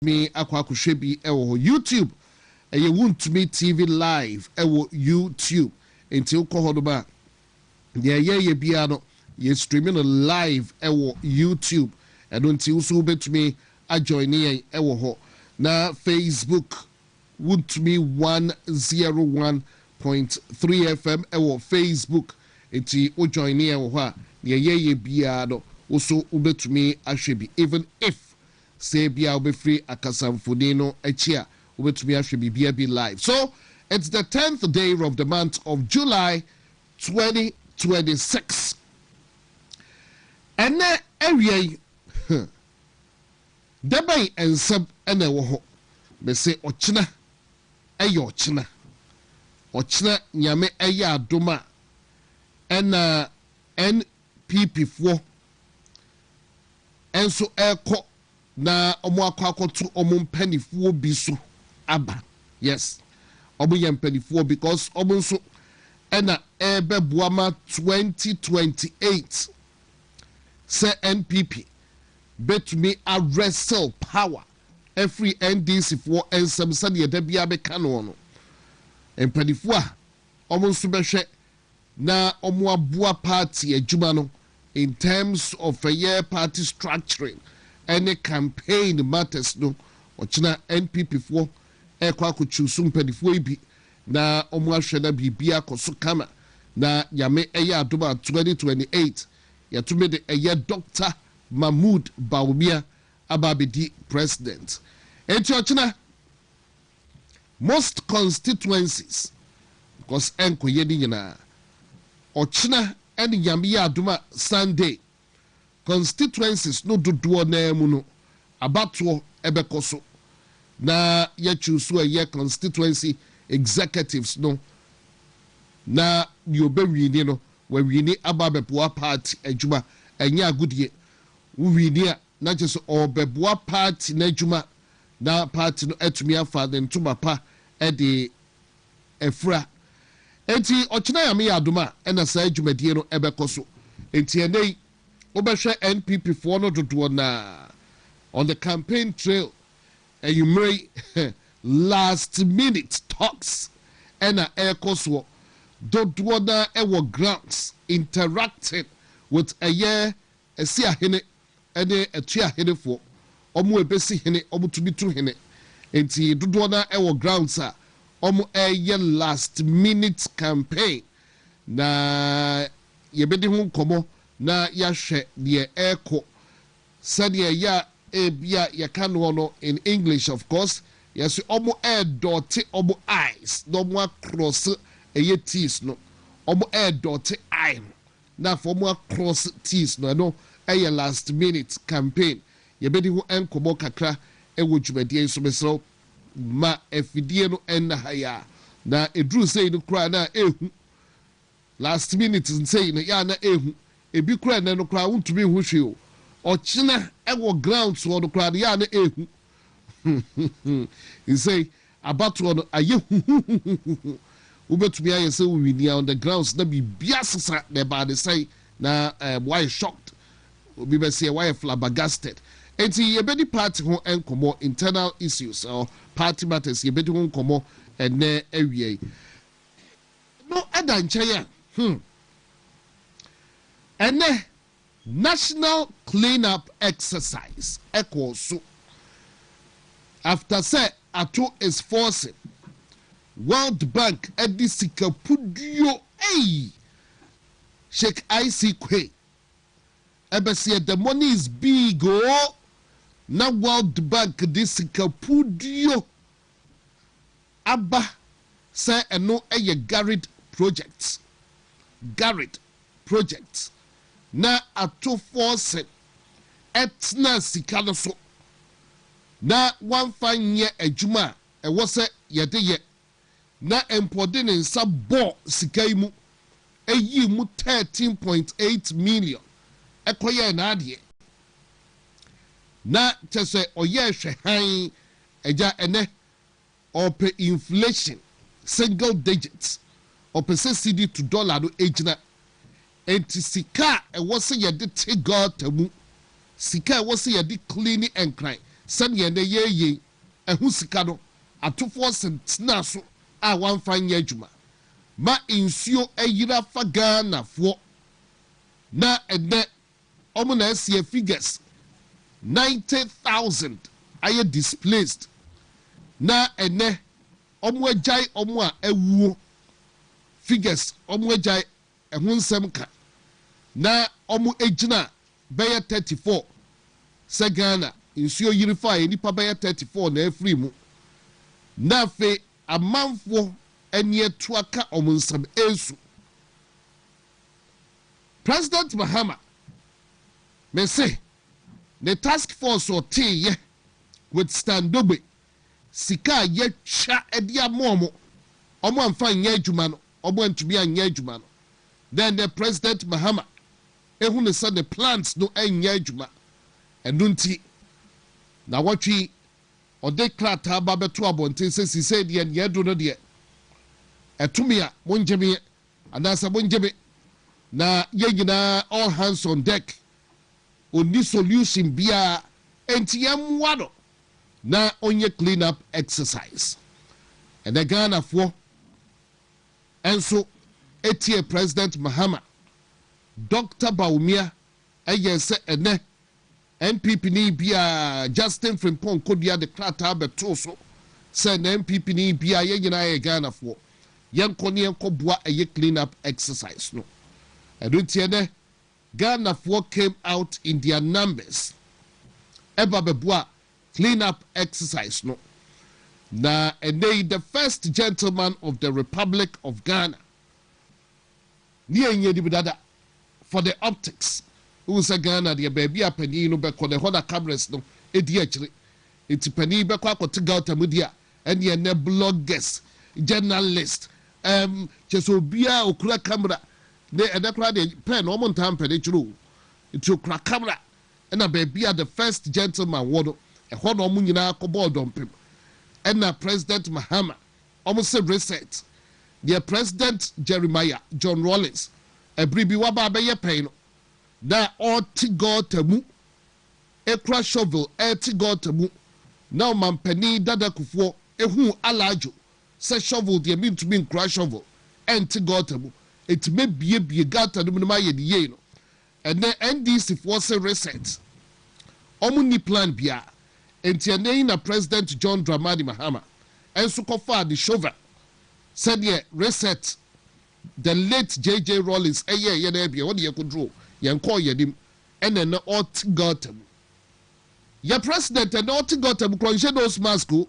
me Kwaku shebi ewo YouTube. You want me TV live ewo YouTube. Until kohodoba. Ye biano. Ye streaming live ewo YouTube. And until so bet me a join ye ewo ho. Na Facebook want me 101.3 FM ewo Facebook. Enti o join ye ewo ha. Ye biano. Also ubetumi ahwebi even if say bia obefree akasamfoni no echia ubetumi ahwebi bia be live. So it's the 10th day of the month of July 2026. And area debay and sub ene wo ho me say ochina eyo ochina nyame eya adoma ena NPP 4 enso eko na omo akwakoto omo mpanifuo bi so aba. Yes, omo ye mpanifuo because omo nso ena ebe buama 2028 say NPP betumi a wrestle power every NDC for ensem say de da bia be kano no mpanifuo a omo nso behwe na omo aboa party adwuma no in terms of a year party structuring any campaign matters no ochina NPP 4 Kwaku chusu mpanifuo bi na omo ahwe na bibia koso kama na yame eya adoma 2028 yatume de eya Dr. Mahmoud Bawumia ababedi president. Enti ochina most constituencies because enkoye ni nyina ochina and Yamia Duma Sunday constituencies no do na mu no abato ebekoso na ye choose a year constituency executives no na yobewini no we wini ababeboa party adwuma enya agudie wini a na just obeboa party na adwuma na party no etumi afa den tuma pa e de efra. Enti ochina ya me adoma ena sa adwumadie no ebekoso enti enei obehwe NPP 4 no dodo na on the campaign trail and you may last minute talks ena ekoso dodo na ewo grounds interacting with a year esi ahene ene etu ahene fo omo ebesi hene omo tumi tu hene enti dodo na ewo grounds a omo last minute campaign na yebedi hu komo na yahwe de eko said ya ebia yakano no in English of course yes omo dot omo eyes no mo cross teeth no omo dot eye na for mo cross teeth no last minute campaign yebedi hu enkomo kakra ewo dwumadie so mesro ma efidie no enna haya na edru sei no kra na ehu last minute sei no ya na ehu ebi kra na no kra untumi hu hwe o ochina ewo ground so no kra ya na ehu he say abato no aye ubetumi aye say wini on the grounds na bi biasesa na ba de say na why shocked obi be say why flabbergasted. Enti yebedi party ho enkomo internal issues or party matters yebedi ho enkomo ene awie no adanche ya ene national cleanup exercise ekoso after say ato is forcing World Bank edisika pudio Sheikh IC Kwe ebesi the money is big oh na World Bank this kapudio aba say eno eye Garrett projects na ato force etna sika no so na one fanye adwuma e wo se yede ye na empode ne nsa bo sika imu eyi mu 13.8 million ekoye na ade na tese oye hwe han eja ene ope inflation single digits ope cedi to dollar no ejina enti sika e wo se ye de te god tamu sika e wo se ye de clean and cry sɛdeɛ ne yɛyɛ ɛho sika no atofoɔ sentena so a wɔamfa nyɛ adwuma ma nsuo ayira fa Ghanafoɔ na ɛnɛ ɔmo na ɛsie figures 90,000 ayɛ displaced na ɛnɛ ɔmo agyae ɔmo a awuo figures ɔmo agyae ɛho nsɛm ka na ɔmo egyina bɛyɛ 34 sɛ Ghana nsuo yiri fa a nipa bɛyɛ 34 na afiri mu na afei amanfoɔ ani atu aka ɔmo nsɛm esu President Mahama me say the task force ɔteeyɛ with Standobe sika yɛtwa ɛde ama ɔmo amfa nyɛ adwuma no ɔmo antumi anyɛ adwuma no then the President Mahama ehu ne sɛ the plans no anyɛ adwuma ɛno nti na wɔtwe ɔde krataa ba bɛto abɔnten sɛ sisɛ deɛ neɛ do no deɛ ɛtumi a mongyeme anaasɛ mongyeme na yɛn nyinaa all hands on deck onni solution biara enti yɛmmoa no na onye clean up exercise ɛnɛ Ghanafoɔ ɛnso etie President Mahama Dr. Bawumia ɛyɛ sɛ ɛnɛ NPP ni bia Justin Frimpong kodua de krataa bɛtoo so sɛ na NPP ni bia yɛn nyinaa yɛ Ghanafoɔ yɛnkɔ ne yɛnkɔboa ɛyɛ clean up exercise no ɛno nti ɛnɛ Ghanafoɔ came out in their numbers ɛba bɛboa clean up exercise no na ɛnɛ the first gentleman of the Republic of Ghana ni enye di bidada for the optics who say Ghana the baby a penny no bɛkɔ the hoda cameras no edi akyire eti penny bɛkɔ akɔte Gauta mudia ɛne ɛnɛ bloggers journalists kyɛsɛ obia okura camera ne ɛnɛ kora de pen ɔmo ntam pɛ de kyerɛ eti okura camera ɛna baby a the first gentleman wɔ no ɛhɔ na ɔmo nyinaa kɔbɔ ɔdɔmpem ɛna President Mahama ɔmo se reset the President Jeremiah John Rawlings ɛbiri bi waba abɛyɛ pɛn no na ɔte gɔɔta mu ekura shovel ɛte gɔɔta mu na ɔmampanin Dada Kufuor ehu alaadwo sɛ shovel deɛ mintumi nkura shovel ɛnte gɔɔta mu etime biebie gɔɔta no mu ma yɛ de yie no ɛnɛ NDC foɔ se reset ɔmo ni plan bia enti ɛnɛ na President John Dramani Mahama ɛnso kɔfa de shovel sɛdeɛ reset the late JJ Rawlings ɛyɛ yɛ na ebia wɔde yɛ kodro yɛn kɔɔ yɛ nim ɛna na ɔte gɔɔta mu yɛ president ɛna ɔte gɔɔta mu kora ɔnhyɛ nose mask o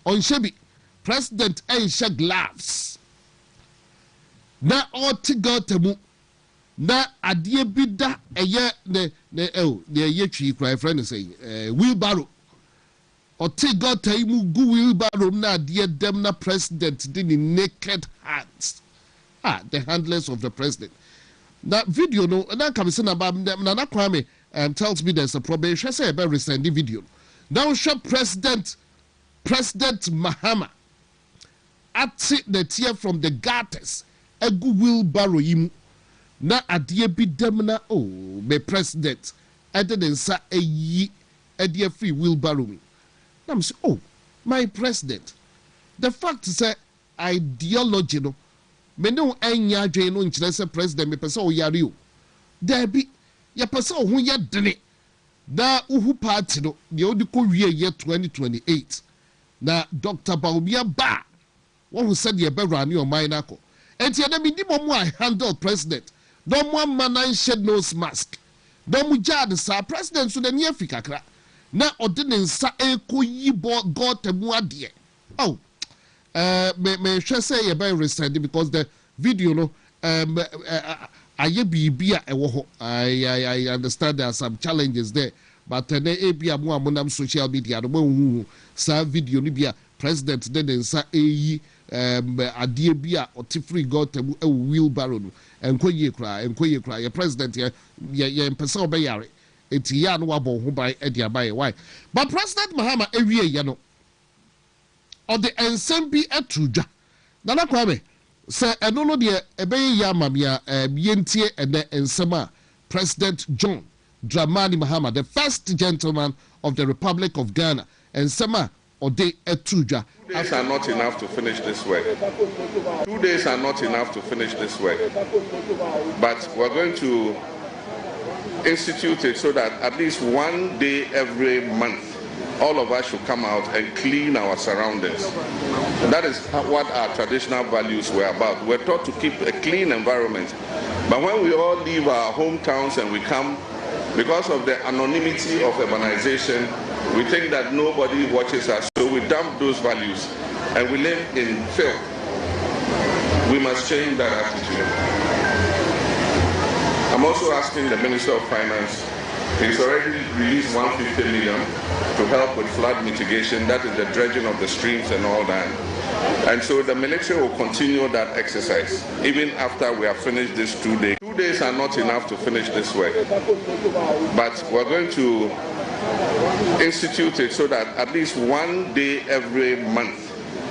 ɔnhyɛ bi president ɛnhyɛ gloves na ɔte gɔɔta mu na adeɛ bi da ɛyɛ ne ɛyɛ twi kora ɛfrɛ no sɛ wheelbarrow ɔte gɔɔta yi mu gu wheelbarrow na adeɛ dɛm na president de ne naked hands the handlers of the president. That video no na kamisa na na Kwame tells me there's a problem. She say about resend the video. Now show President Mahama at the tear from the gutters a good wheelbarrow him na adie bi dem na me president didn't say a ye a dear free wheelbarrow me. Now say my president the fact is ideology no me no anya adwen no nkyerɛ sɛ president me pɛ sɛ ɔyare o dabi yɛ pɛ sɛ ɔho yɛ dene na uhu party no deɛ ɔde kɔ wie yɛ 2028 na Dr. Bawumia ba wɔn sɛ deɛ bɛwura ne ɔman no akɔ enti ɛna mi ni mo a handle president na ɔmo ama na nhyɛ nose mask na ɔmo gyaa de saa president so n'ani afi kakra na ɔde ne nsa ɛkɔ yi bɔ gɔɔta mu adeɛ me hwɛ sɛ yɛbɛ resend because the video no ayɛ biribi a ɛwɔ hɔ I understand there are some challenges there but ɛnɛ ebi a mo a monam social media no mo saa video no bi a president de ne nsa ɛyi adeɛ bi a ɔte free gɔɔta mu ɛwɔ wheelbarrow no ɛnkɔ yie koraa yɛ president yɛ mpɛ sɛ ɔbɛyare eti yɛ a no wabɔ ho ban ɛde aba yɛ why but President Mahama ewie yɛ no ɔde nsɛm bi atu dwa Nana Kwame sɛ ɛno no deɛ ɛbɛyɛ yɛ amamia yɛntie ɛnɛ nsɛm a President John Dramani Mahama, the first gentleman of the Republic of Ghana, and Sama Ode Etuja. 2 days are not enough to finish this work. 2 days are not enough to finish this work. But we're going to institute it so that at least 1 day every month, all of us should come out and clean our surroundings. And that is what our traditional values were about. We're taught to keep a clean environment. But when we all leave our hometowns and we come, because of the anonymity of urbanization, we think that nobody watches us. So we dump those values and we live in filth. We must change that attitude. I'm also asking the Minister of Finance. He's already released 150 million to help with flood mitigation. That is the dredging of the streams and all that. And so the military will continue that exercise even after we have finished this 2 days. 2 days are not enough to finish this work. But we're going to institute it so that at least 1 day every month,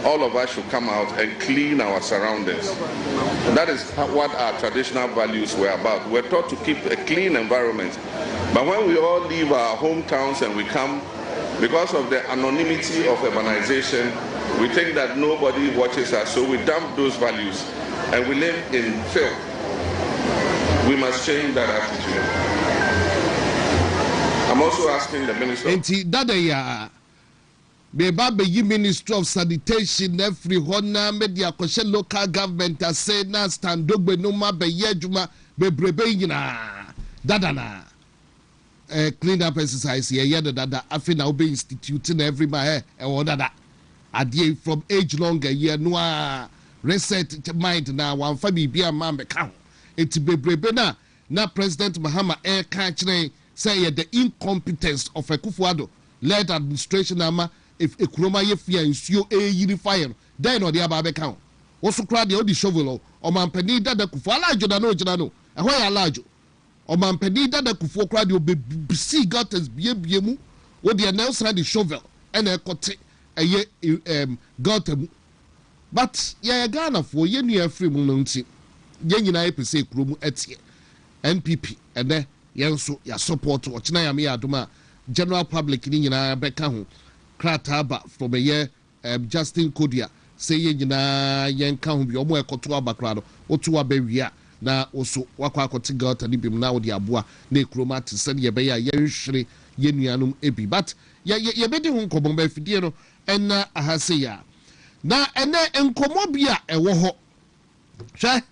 all of us should come out and clean our surroundings. And that is what our traditional values were about. We're taught to keep a clean environment. But when we all leave our hometowns and we come, because of the anonymity of urbanization, we think that nobody watches us. So we dump those values and we live in filth. We must change that attitude. I'm also asking the Minister. Beba Ministry of Sanitation every hona media kweshe local government say na stand dogbe no ma be yejuma bebrebe yina dadana clean up exercise ye dada afi na obe instituting every ma e dada adie from age longer year no reset mind na wan fa bibia ma me ka eti bebrebe na President Mahama ka kire say the incompetence of Akufo-Addo led administration ama if a kroma ye fear nsuo yiri fire then or the ababe count also crowd the shovel or man penny that the kufu alajo da no jina no e ho ya alajo or man penny that the kufu crowd you be see got as bie mu wo the announce the shovel and e kote e got but ya Ghana for ye nu afri mu no nti ye nyina e pese kromu etie NPP and then yenso ya support o china ya me adoma general public ni nyina beka ho Krataba from a year Justin Kodia say yina yenka hu bi omo ekoto abakra no otu abawia na oso wakwa akotiga otani bim na odi aboa na ekroma te se ye be ya yenhwere yenuanum ebi but ye bedi hu nkobon ba fidie no enna ahase ya na ene enkomo bia ewo ho hwe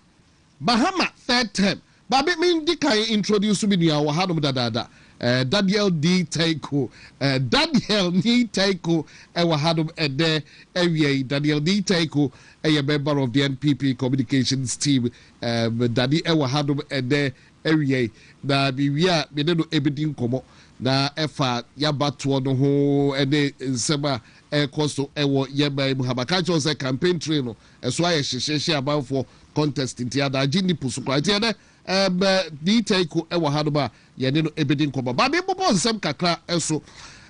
Bahama third term babe me ndika introduce bi nua wo hadom dadada Daniel D. Taiko, Daniel D. Taiko, Ewahadum Ede, Ewie, Daniel D. Taiko, a member of the NPP communications team, Daddy Ewahadum Ede, Ewie, na Bivia, Benedo Ebedin Komo, na Efa, Yabatu no ho, Ede, Seba, Costo, Ewo, Yeba, Muhabakacho, a campaign trainer, as why she about for contest in Tiada, Jini Pusuka, Detail ewa hadoba ye ne no ebedin koba ba be bobo nsem kakra eso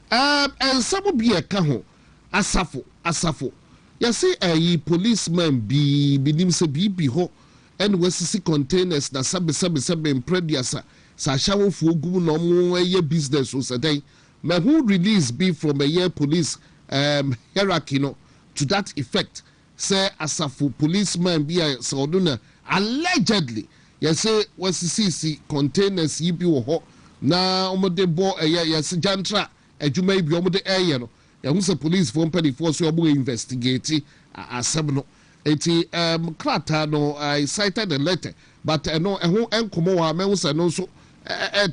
ensem bi e ka ho asafo ye say policeman bi nim se bi ho and wasisi containers na sabe imprediasa sa shawofu ogum no mo ye business so say me who release be from a year police hierarchy no to that effect say asafo policeman bi so do allegedly yes say wasisi containers yi bi wo ho na omode bo yes jantra adwuma bi omode no ya say police for company force so obo investigate asem no eti krata no I cited the letter but no eho enkomo wa me say no so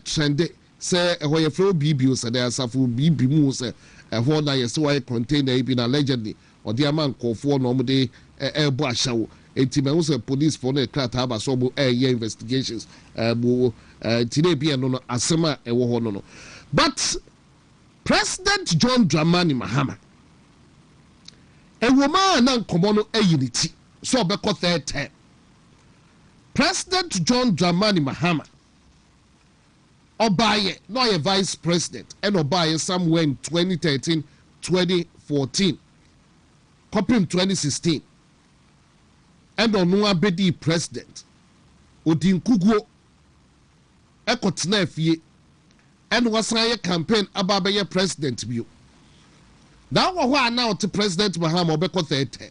trend say eho ye fro bibi say there asafo bibi mu say eho na yes why container bi na allegedly odi aman kofo no omode ebo ahyawo eti me say police for no krata ba so bo investigations today be no asema ewo ho no but President John Dramani Mahama ewoma na nkomo no ayiniti so obekọ third term President John Dramani Mahama obaye no ye vice president and obaye somewhere in 2013 2014 kopim 2016 and onu abedi president odinkuguo ekotena afie and was a campaign about your president view. Now, what now to President Mahama Obeko third term?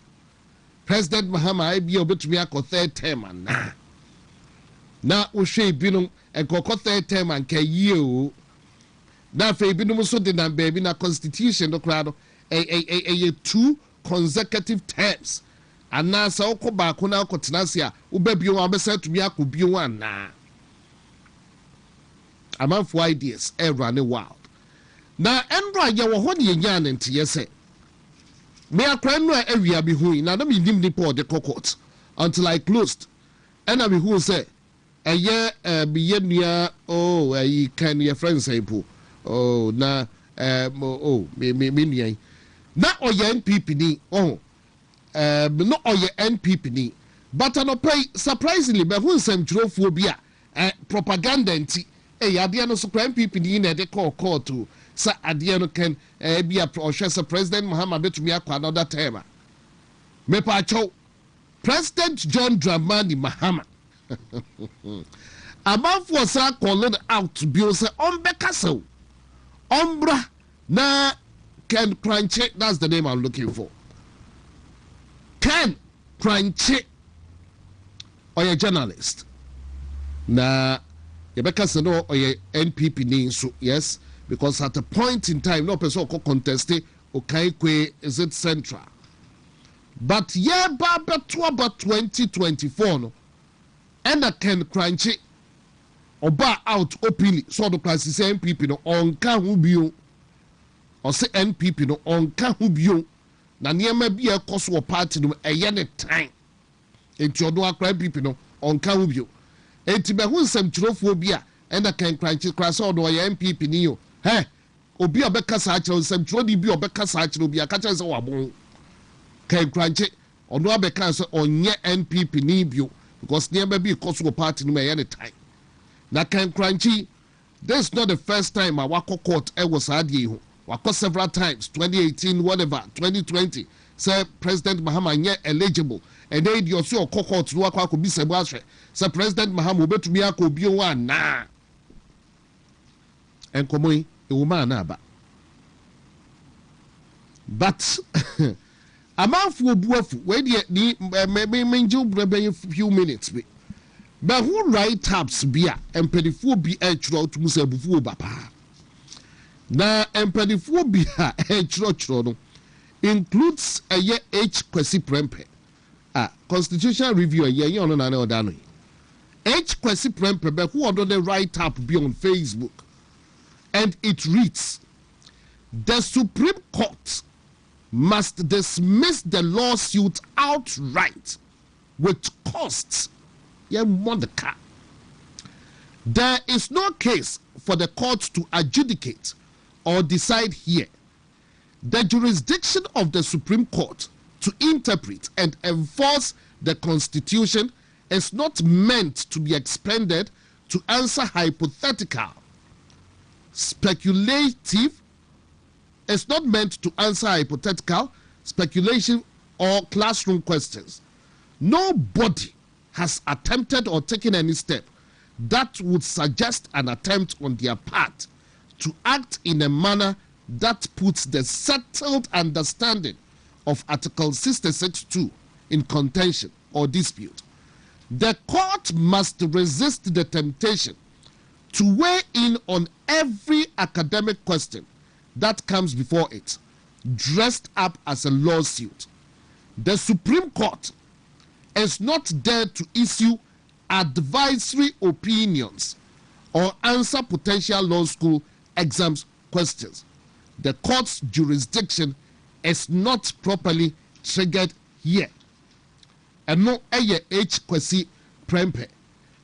President Mahama, I be able to be a third term, and now we should be no and coco third term and can you now for be so did not baby na constitution, no crowd a 2 consecutive terms. And now so ko ba ko na ko tenasia wo ba bio wa be set to be akobio an na amanfo ideas e run wild na enra ye wo ho ne nya ne nte yese me akra no a awia bi hu na me nim nipa de court until I closed and I be who say eye be ye nua oh ayi kan your friends say po oh na me nua na oye NPP ni oh no oye NPP ni but no pay surprisingly be hu nsem twerofo bi a propaganda nti ade no so NPP ni na de call to sa ade no can be a ohwe President Muhammad betumi akwa another term me pa chow President John Dramani Mahama about for sa calling out to be say ombeka ombra na Ken Crunchy, that's the name I'm looking for. Ken Crunchy, or a journalist. Na Rebecca Sano or a NPP name, so yes, because at a point in time, no person could contest it, okay, is it central? But yeah, Baba 2024, no, and a Ken Crunchy, or bar out openly, so the class is NPP, no, on Kahubio. Or say NPP no on Kahubio, na niema bi e koso party no eye ne time. Enti odo akra NPP no on Kahubio. Enti be hu nsem twerofo bi a e na kan kranchi krasa odo ye NPP ni yo. He obi obeka sa akira nsem twerodi bi obeka sa akira obi aka kire se wabon. Kan kranchi odo abeka so onye NPP ni bio because niema bi koso party no eye ne time. Na kan kranchi, this is not the first time I wako court e was adie ho. Wako several times, 2018, whatever, 2020, say President Mahama nye eligible. And then you see a court to work out be say President Mahama be to me a could be one na. And come a woman ba. But a mouth will buff where the maybe few minutes be. But who write taps beer and pedifo be a throat to Musabu Bapa. Na empanifo bi a chro no includes a year H Kwesi Prempeh constitutional review ye ono na oda no H Kwesi Prempeh be who order the write up be on Facebook and it reads the Supreme Court must dismiss the lawsuit outright with costs ye modeka. There is no case for the court to adjudicate or decide here. The jurisdiction of the Supreme Court to interpret and enforce the Constitution is not meant to be expended to answer hypothetical, speculative, it's not meant to answer hypothetical, speculation, or classroom questions. Nobody has attempted or taken any step that would suggest an attempt on their part to act in a manner that puts the settled understanding of Article 66(2) in contention or dispute. The court must resist the temptation to weigh in on every academic question that comes before it, dressed up as a lawsuit. The Supreme Court is not there to issue advisory opinions or answer potential law school exams questions. The court's jurisdiction is not properly triggered here. And no H Kwesi Prempeh.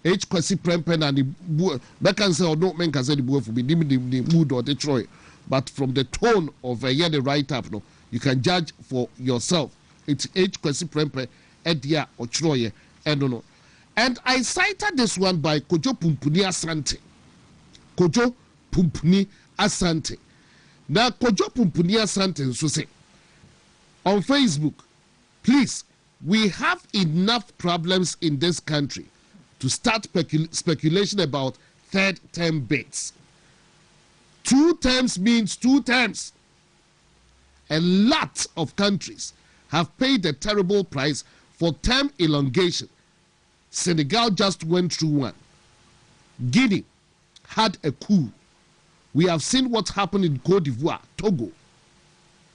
H Kwesi Prempeh and the can say or no men can say the boy for me the mood or the Troy. But from the tone of the write up, no, you can judge for yourself. It's H Kwesi Prempeh, Edia or Troy, and no. And I cited this one by Kojo Pumpuni Asante. Kojo Pumpuni Asante. Now, Kojo Pumpuni Asante so say on Facebook, please, we have enough problems in this country to start speculation about third-term bids. 2 terms means 2 terms. A lot of countries have paid a terrible price for term elongation. Senegal just went through one. Guinea had a coup. We have seen what happened in Cote d'Ivoire, Togo.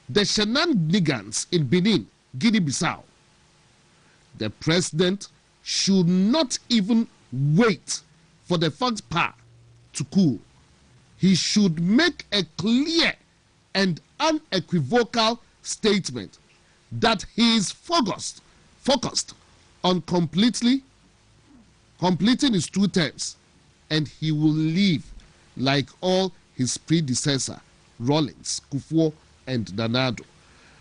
The shenanigans in Benin, Guinea-Bissau. The president should not even wait for the first power to cool. He should make a clear and unequivocal statement that he is focused on completing his 2 terms, and he will leave like all his predecessor, Rawlings, Kufuor, and Danado.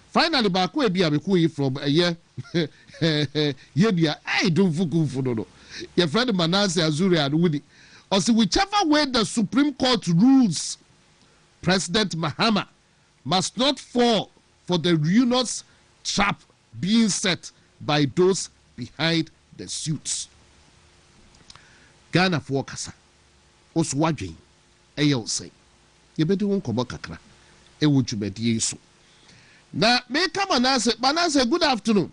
Finally, Baku Ebiabeku from a year, I don't fuku. Your friend Manasseh Azuri and Woody. Also, whichever way the Supreme Court rules, President Mahama must not fall for the ruinous trap being set by those behind the suits. Ghana for Kasa. Oswadwin. Eyo say. Yebedi won kobo kakra. Ewo dwumadi so. Na me come Manasseh, good afternoon.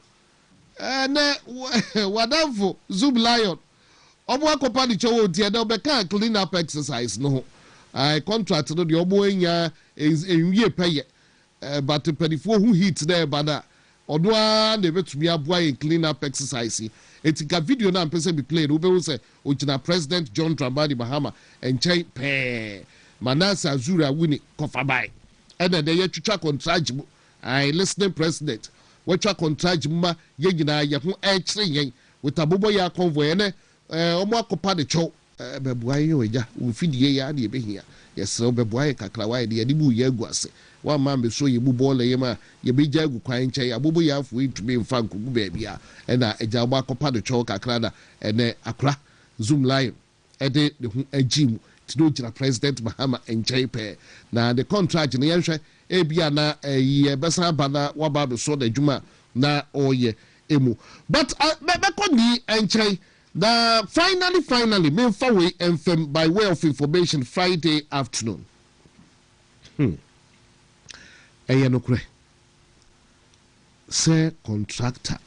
Wadamfo Zoom Lion. Omo akopa di chowo tie na obeka clean up exercise no. I contract no the omo enya enwie peye. But pedifo who hit there bana. Odo a na betumi aboa in clean up exercise. Etika video na mpese be played. Ube say ojina President John Dramani Mahama enchai pe. Manasseh Azuri wini kofa bai. And then they twitwa contract mu. I listening president. Watcha contract mu ma ye nyina ye ho ekire yen with abobo ya convoy ne omo akopa de chow bebuaye yo eja ufidie ya na ebehia yes bebuaye kakra wa de bu ye aguase wa ma be so ye bu ball ye ma ye beja agu kwan nche abobo ya afu itumi mfa nkogu ba bia na eja omo akopa de chow kakra na ene akra Zoom Lion ede de ho agimu tino jira President Mahama enche pe na the contract ne yenhwe ebia na ye besa bana wa ba be so da djuma na oye emu but mebekoni enche the finally me way and by way of information Friday afternoon eyenokre say contractor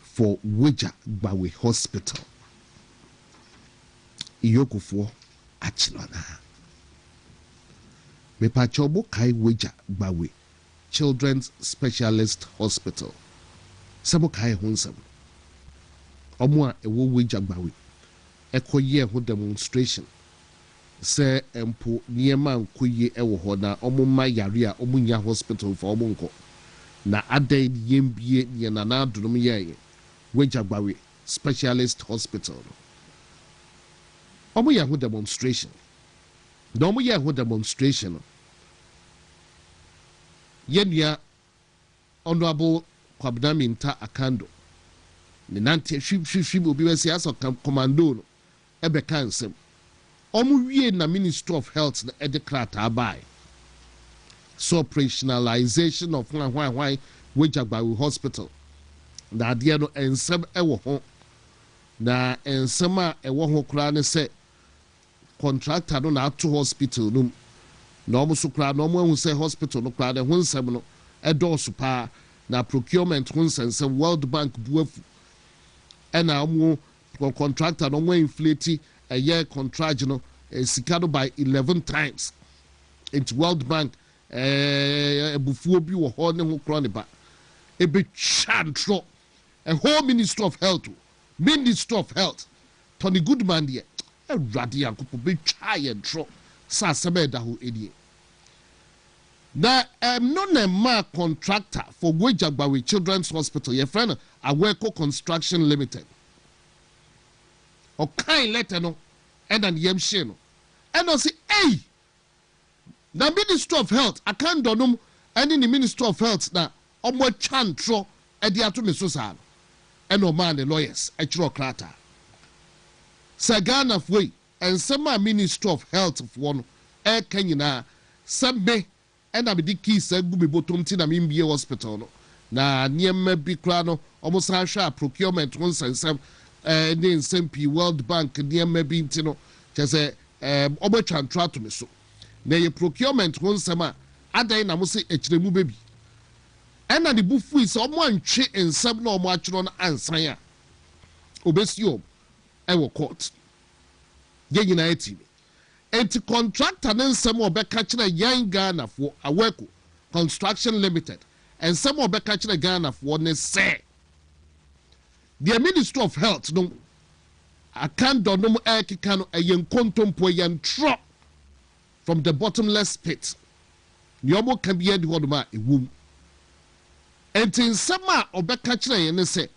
for Weja Gbawe Hospital Iyokufo achilona me pachobo kai Weja Gbawe Children's Specialist Hospital sabo kai honsam omo a ewo Weja Gbawe ekoye ho demonstration say empo niema nkoye ewo ho na omo ma yare a omo nya hospital for omo nko na adai yembie ye na na adunum ye Weja Gbawe Specialist Hospital omo ye ho demonstration na omo ye ho demonstration yenia Honorable Kwabnaminta Akando ne nante hwihwihwi obi wasi aso commando no ebe kansem omo wie na Ministry of Health na edikrata abai so operationalization of hwan Weja Gbawe Hospital na ade no ensem ewo ho na ensem a ewo ho kra ne se contractor no na ato hospital no na omo so kra na omo hu se hospital no kra de ho nsem no edoso pa na procurement ho nsem World Bank buafu ena omo contractor no mo inflate a year contract no sikado by 11 times into World Bank bufuo bi wo ho ne ho kro ne ba ebe chantro a whole Ministry of Health Tony Goodman there a radia ko be twa ye dro sa sebe da ho edie na no na ma contractor for Weja Gbawe Children's Hospital your friend Aweko Construction Limited o kind letter no and an yemhye no and I say hey the Ministry of Health akandonum and in the Ministry of Health na omo chantro e de ato me so sa and o man the lawyers e chiro krata Sagana foi and some Ministry of Health for no e kanyina sambe and I be the key say gu me bottom ti na me mbie hospital no na niema bi kra no omo sa hwa procurement won sensem ne nsem pi World Bank niema bi nti no che say omo chantro to me so na ye procurement ho nsema adan na mo se ekyiremu bebi ena de bufu is omo antwe nsem na omo akiro na ansan a obesio ewo court ye nyina eti enti contractor ne nsem obeka kire yan Ghana for Kwaku Construction Limited and some obeka kire Ghana for ne say the Ministry of Health no akando no ekika no eyen kontompo yen tro from the bottomless pit nyomo kan biye di hodoma ewum enti nsema obeka kire yen ne say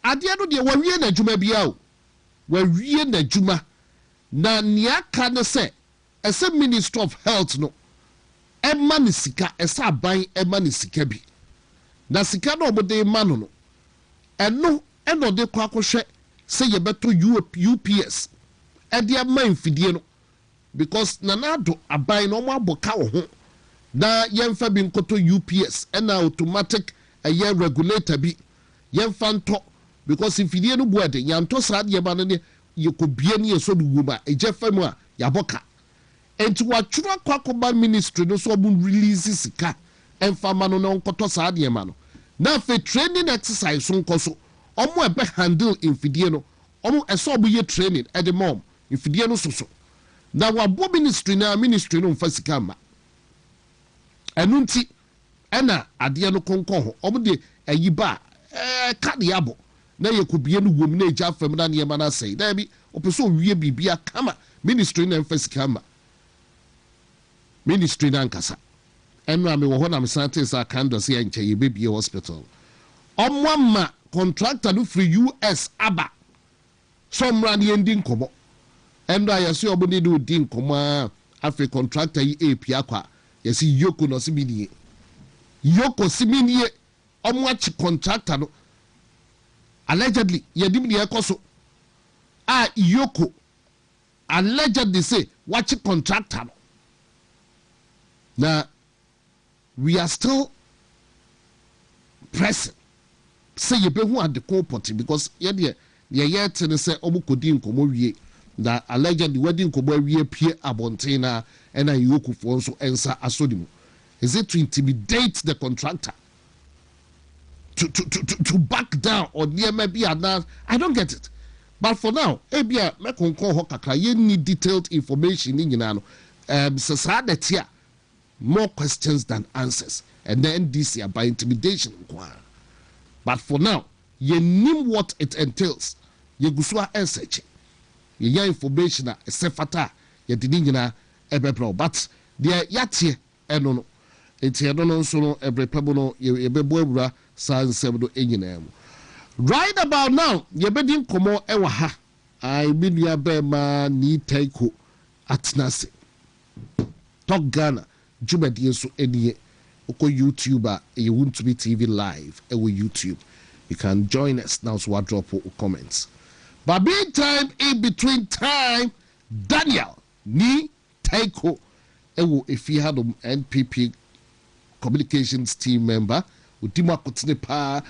ade no de wawie na adwuma bia o wawie na adwuma na niaka ne say ese Ministry of Health no ema ne sika esa aban ema ne sika bi na sika no obode ma no eno de kwa kohwe say ye beto UPS e de ama mfidie no because nanado aban no mo aboka wo ho na yemfa bi nkoto UPS na automatic aye regulator bi yemfa nto because mfidie no buade yanto saa de ba no ne yekobie ne yeso do wuma eje famu a yaboka enti watwura Kwaku ministry no so obu release sika emfa ma no nkoto saa de ma no na fe training exercise so nkoso omo ebe handle infidie no omo eso obo ye training at the mom infidie no so na wabo ministry no mfa sika ma enunti ena ade no konkon ho omo de ayiba kade yabo na yekobie no wom na eja fam na ne ma na sei na bi opeso wie bibia kama ministry no mfa sika ma ministry na Nkansah enu ame wo ho na mesante sa kando se ya nche ye bebie hospital omwama contractor no free US aba somra ne ndi nkomo endo ayese obone de odi nkomo afi contractor yi epia kwa yesi yoko no siminie yoko siminie omwachi contractor no allegedly yedim ne ekoso yoko allegedly say wachi contractor no na we are still pressing say you be who at the company because ye yet and say omukodi nkomo wie that allegedly wedding nkomo wie pie abontina and a yoku for so ensa asodimu. Is it to intimidate the contractor to back down or near maybe another? I don't get it. But for now, ebia me konkon ho kakra ye need detailed information in yinano society more questions than answers and then this year by intimidation. But for now, you know what it entails. You go so research. You information a sefata. You didn't know but there yati eno. It's here no so every pebble no you be boebra san sebdo enyina. Right about now, you be din komo ewa ha. I mean ya be ma ni taiko atnase. Talk Ghana. Jumadi so any oko YouTuber you want to be TV live YouTube. You can join us now so I drop comments. But meantime, in between time, Daniel ni Taiko if you had NPP communications team member Udima Kutinepa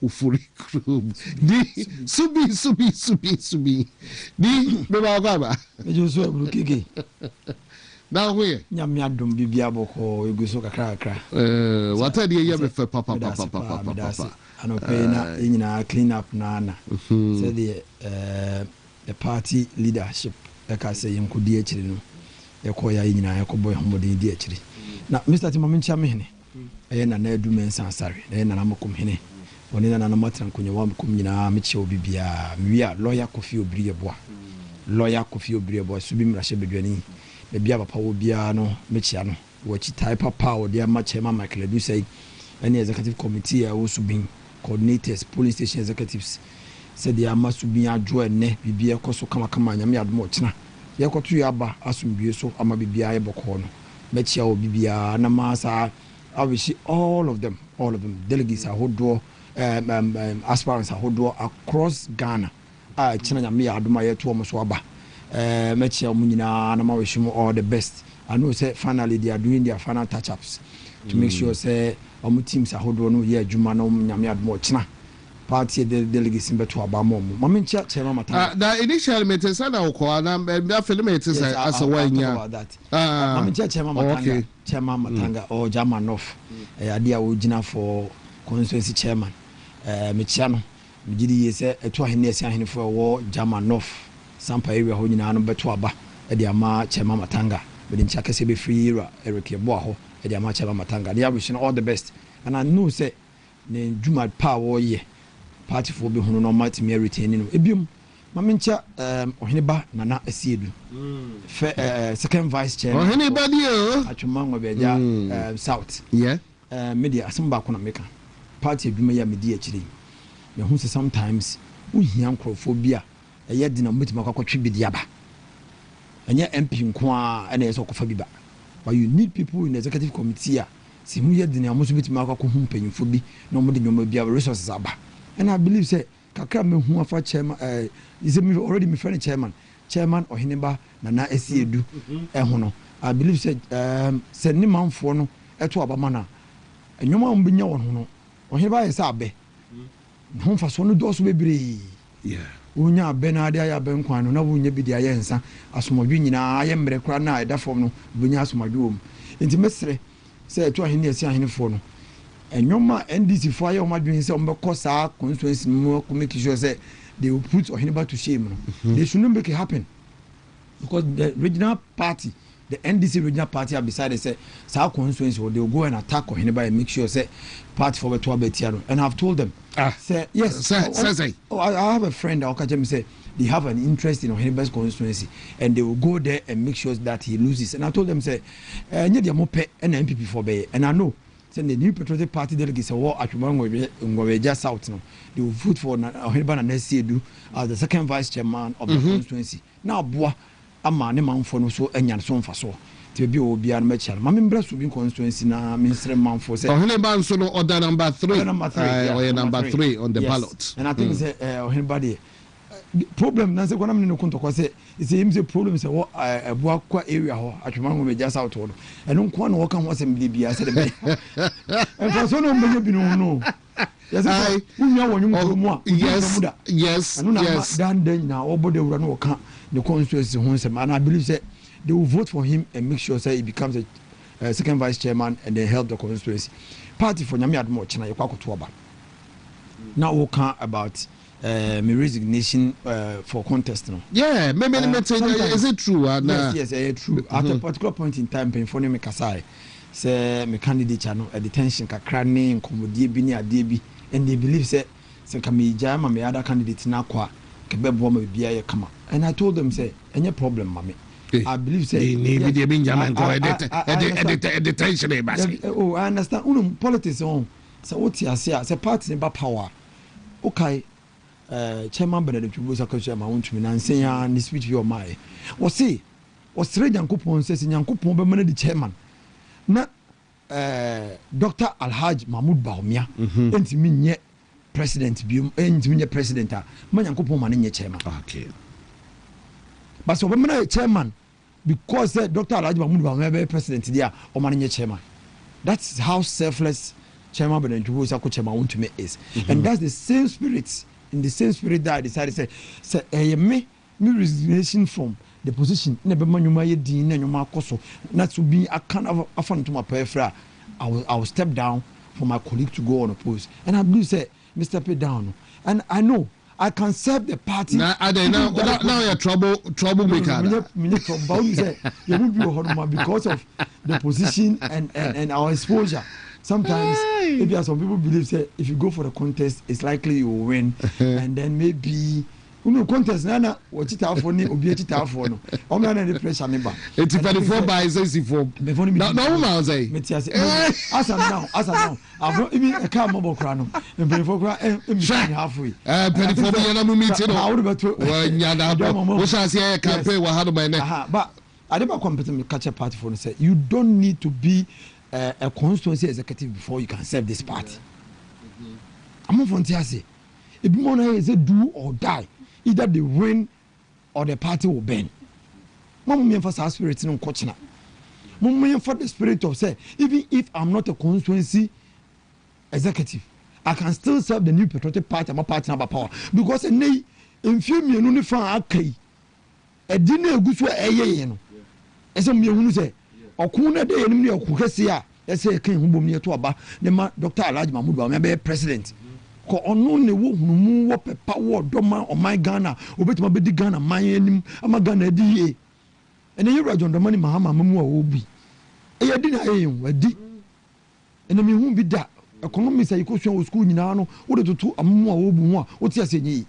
Ufuri Krum ni Subi ni Baba now where nyamya dum bibia boko eguso kakra what are you here for papa anope na nyina clean up na say the party leadership eka say yemkodi akiri no ekoya nyina ekoboy homodin di akiri na Mr. Timamencha mehne na edu mensa sare na namokom hene oni na matran konyewa kom nyina meche obibia mewia lawyer Kofi Obrieboa subi mrashe bedwani bia papa wo bia no mechia no wachi type papa wo dia ma chema Michael do say any executive committee a wo subin coordinators police station executives said they are must be adwo ne bibia koso kama nyame admo china ye koto yaba asumbie so ama bibia ye boko no mechia wo bibia na masa I wish all of them delegates ahodo aspirants ahodo across Ghana china nyame adoma ye to mo so aba mechia munyina na ma wish you all the best. I know say finally they are doing their final touch-ups to make sure say our teams ahodo no ye adwuma no nyame admo china party delegates in beto abamo mama chairman Matanga the initial meeting said I call and film it is as a way about that mama chairman Matanga chairman Matanga or Jamanoff idea ojina for constituency chairman mechiano mejidi yese eto ahene esi ahene for war Jamanoff sampa area ho nyina no beto aba e dia ma chairman Matanga be ncha kase be free era Eric Yeboah ho e dia ma chairman Matanga they are wishing all the best and I know say ne juma power ye party for be hunu no mat me retaining no ebium mamencha oheneba nana asiedu second vice chair oheneba dio atwuma ngo beja south yeah media asemba ko na meka party edwuma ya media akire me hu se sometimes uhia nkrofobia eye dina mutima kwakotwe bidia ba anya MP nko a na yeso kofa biba but you need people in the executive committee si hu ye dina amuso bitima kwakọ hu mpanyimfo bi na mo de nyoma bia resources aba. And I believe say kakra me hu afa chairman is me already me friend chairman oheneba nana esiedu ho no I believe say say ni manfo no eto abama na enwoma mbinya won ho no oheneba yesa abe ho fa so no do so bebre yeah unya abe na ade ya be nkwan no na wunya bi dia yensa asomodwe nyina aye mre kra na eda fom no bunya asomodwe om enti mesre say eto ahene esi ahene fo no enyoma NDC for ayo madwin say ombeko saa constituency mo make sure say they will put Oheneba to shame no they should not make it happen because the regional party the NDC regional party have decided say saa constituency they will go and attack Oheneba and make sure say party for beto abetiano and I've told them say yes say I have a friend that okajem say they have an interest in Oheneba's constituency and they will go there and make sure that he loses and I told them say nye dia mo pe na MPP for be and I know the new patriotic party delegates war at Ngwaweja South no they will vote for Oheneba next year do as the second vice chairman of the constituency now boa ama ne manfo no so anya so mfa so te bi obi an mechar ma membra so bi constituency na minister manfo say Oheneba so no order number 3 number 3 on the ballot and I think say Oheneba dey problem na say kwana me no konto ko say him say problem say what abua kwa area ho atwema ngo meja south ho eno nko na wo kan ho asem bibia say de en fa so no mbenye bi no yes I unya wonyu mu a yes eno na dan na obodo wura no ka the constituency ho say and I believe say they will vote for him and make sure say he becomes a second vice chairman and then help the constituency party for nyame admo chena yakwakoto oba now we can about my resignation for contest no yeah maybe is it true yes true at a particular point in time for me kasai say my candidate no a detention kakra ne nkomodie bi ne ade bi and they believe say kama jama me other candidate na kwa kebebo ma bia ye kama and I told them say any problem mame I believe say they be jama go detention e basi oh I understand politics on so what you say say party in power okay chairman Benedict Busa Kacha ma wontumi na nsenya ni speech your my o say o sere Nyankopon say Nyankopon be man di chairman na Dr. Alhaj Mahmoud Baumia entimi nye president biom entimi nye president a ma Nyankopon ma nye chairman okay but so be man chairman because Dr. Alhaj Mahmoud Baumia be president dia o ma nye chairman that's how selfless chairman Benedict Busa Kacha ma wontumi is and that's the same spirit in the same spirit that I decided say me resignation from the position na be manwuma ye din na nwuma akoso na to be I can afan to my peripheral I will step down for my colleague to go on a post and I believe say Mr. Pay down and I know I can serve the party now you're troublemaker me trouble you say you will be horrible because of the position and our exposure. Sometimes, maybe some people believe say if you go for the contest, it's likely you will win, and then maybe contest nana what it have for ni obi it have for no. I'm not any pressure member. It's 24 by 64. No man say. As of now, I've not even a car mobile crown. And 24 halfway. 24 na mu meeting. I would better. When we shall see a campaign we had my neck. But I never competent catch a party for say you don't need to be a constituency executive before you can serve this party. I'm not from Tiasi. If you want to say do or die, either they win or the party will burn. Mom me for spirit no coach na. Mom me for the spirit of say even if I'm not a constituency executive, I can still serve the New Patriotic Party and my party number power because in few me fan okay a dinner good for a year. As some young say, or Kuna day and me or Kukasia, let's say, came home near to Aba, the Dr. Alaj Mahmoud, maybe president. Ko ono ne wo hunumu wo pepa wo doma o my Ghana obetima be di Ghana man anim ama Ghana di ye ene yura John Dramani Mahama mamu a obi e yadi na e wadi ene me hu bi da economy say ikosuan wo school nyina no wo de tutu amamu a obu hu a wo ti asenyi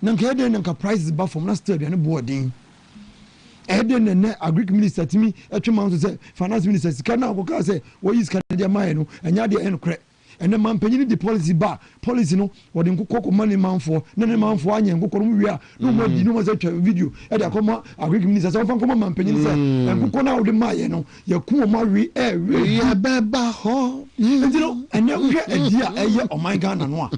na nka ede na nka prices ba from na still bi ne boarding ede ne agric minister timi etwema so say finance minister sika na akoka say wo yi sika de ma no enya de enkre and the man penny the policy no or the cocoa money man for no man for any and go we are no more you know such a video and I come agric minister so come man penny say and go now the my no you come marry beba ho you know and now we a dear oh my God no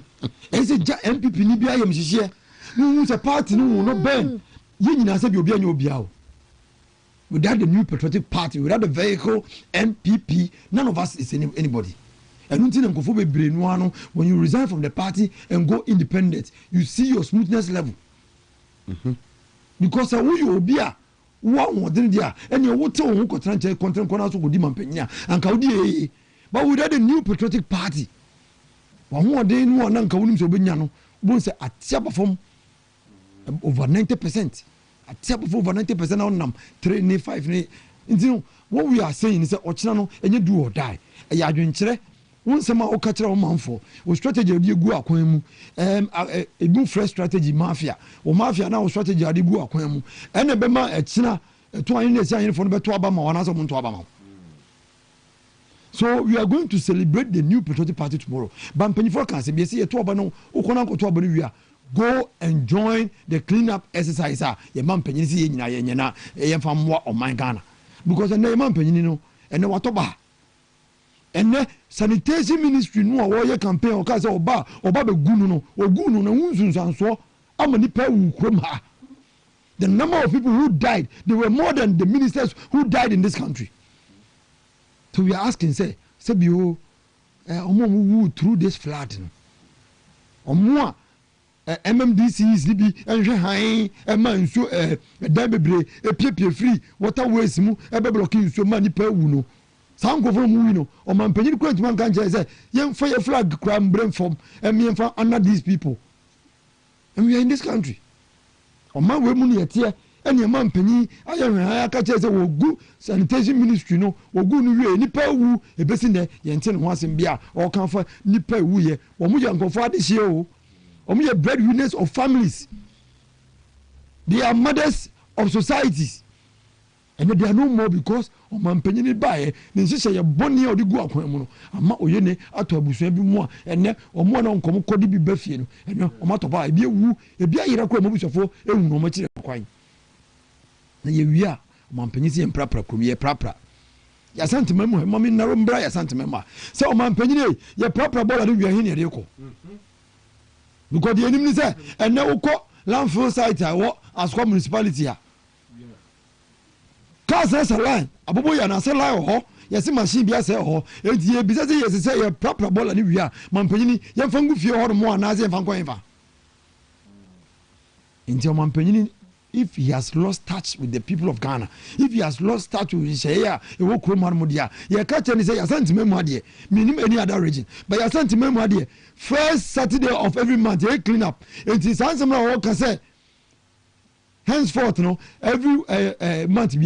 is it MPP ni bia yem hihie no a party no ben you nyina say bi obi anya obi without the New Patriotic Party without the vehicle MPP none of us is anybody. And when you resign from the party and go independent, you see your smoothness level. Because who you be one more than there, and you will tell who content corners who demand penya and Kaudi. But without the New Patriotic Party, one more day, no one Kaunim Sobiano won't say at perform over 90%. At over 90% on them, 3, 5. What we are saying is that Ochano and you do or die. A yadwin one sema o kachira o manfo o strategy odi egu akwan mu a new fresh strategy mafia na o strategy adi egu akwan mu ene be ma ekina to an ne sia yin fo no be to aba ma wana so mo to aba ma. So we are going to celebrate the New Patriotic Party tomorrow. But penifo kan se be se to aba no o kona ko to aba no wi go and join the clean up exercise ye man penyin se ye nyina ye nyana ye fa mo o man Ghana because na ye man penyin no ene watoba and sanitation ministry no a campaign o ka say oba be gunu no ogunu na hunsunsanso amani pa wu krom ha. The number of people who died, they were more than the ministers who died in this country. So we are asking say bio omo wu through this flood no omo MMDC is libi enhwe han e ma nso da bebre e piepie free waterways mu e be block nso ma ni pa wu no. Sango from Wino, or man penny quent man can say, young fire flag crime brain from and me and under these people. And we are in this country. Or man women yet here, and your man penny, I am a catcher will go sanitation ministry no, or go no nipa woo, a person there, Yantin once in beer, or comfort nipa woo ye, or we can go for this year, or we are breadwinners of families. They are mothers of societies. And they are no more because o man penyin bae ne nhye ye boni o de gu akwan mu no ama oyene ato abusuan bi mu a ene o mo na nkom kodi bi bafie no ene o mato ba ebi ewu ebi ayira kwa mo busofo ewu no ma kire kwan na ye wi a o man penyin se emprapra krom ye prapra ya santema mu ma mi naro mbra ya santema ma se o man penyin ye prapra bola de wi ahin ye de ko because the enemy say ene wo ko landfill site a wo Aswa municipality a cars a line abobo ya na se line ho yesi machine bia se ho enti e bi se yesi se ye proper ball ni wi a mampanyini ye fangu fie ho mo ana se fan kwan fa enti mampanyini if he has lost touch with the people of Ghana, if he has lost touch with Shaya, he will come on Modia. You can't say, I sent him meaning any other region, but I sent him first Saturday of every month, he clean up. It is handsome now, can say. Henceforth, no, every month, if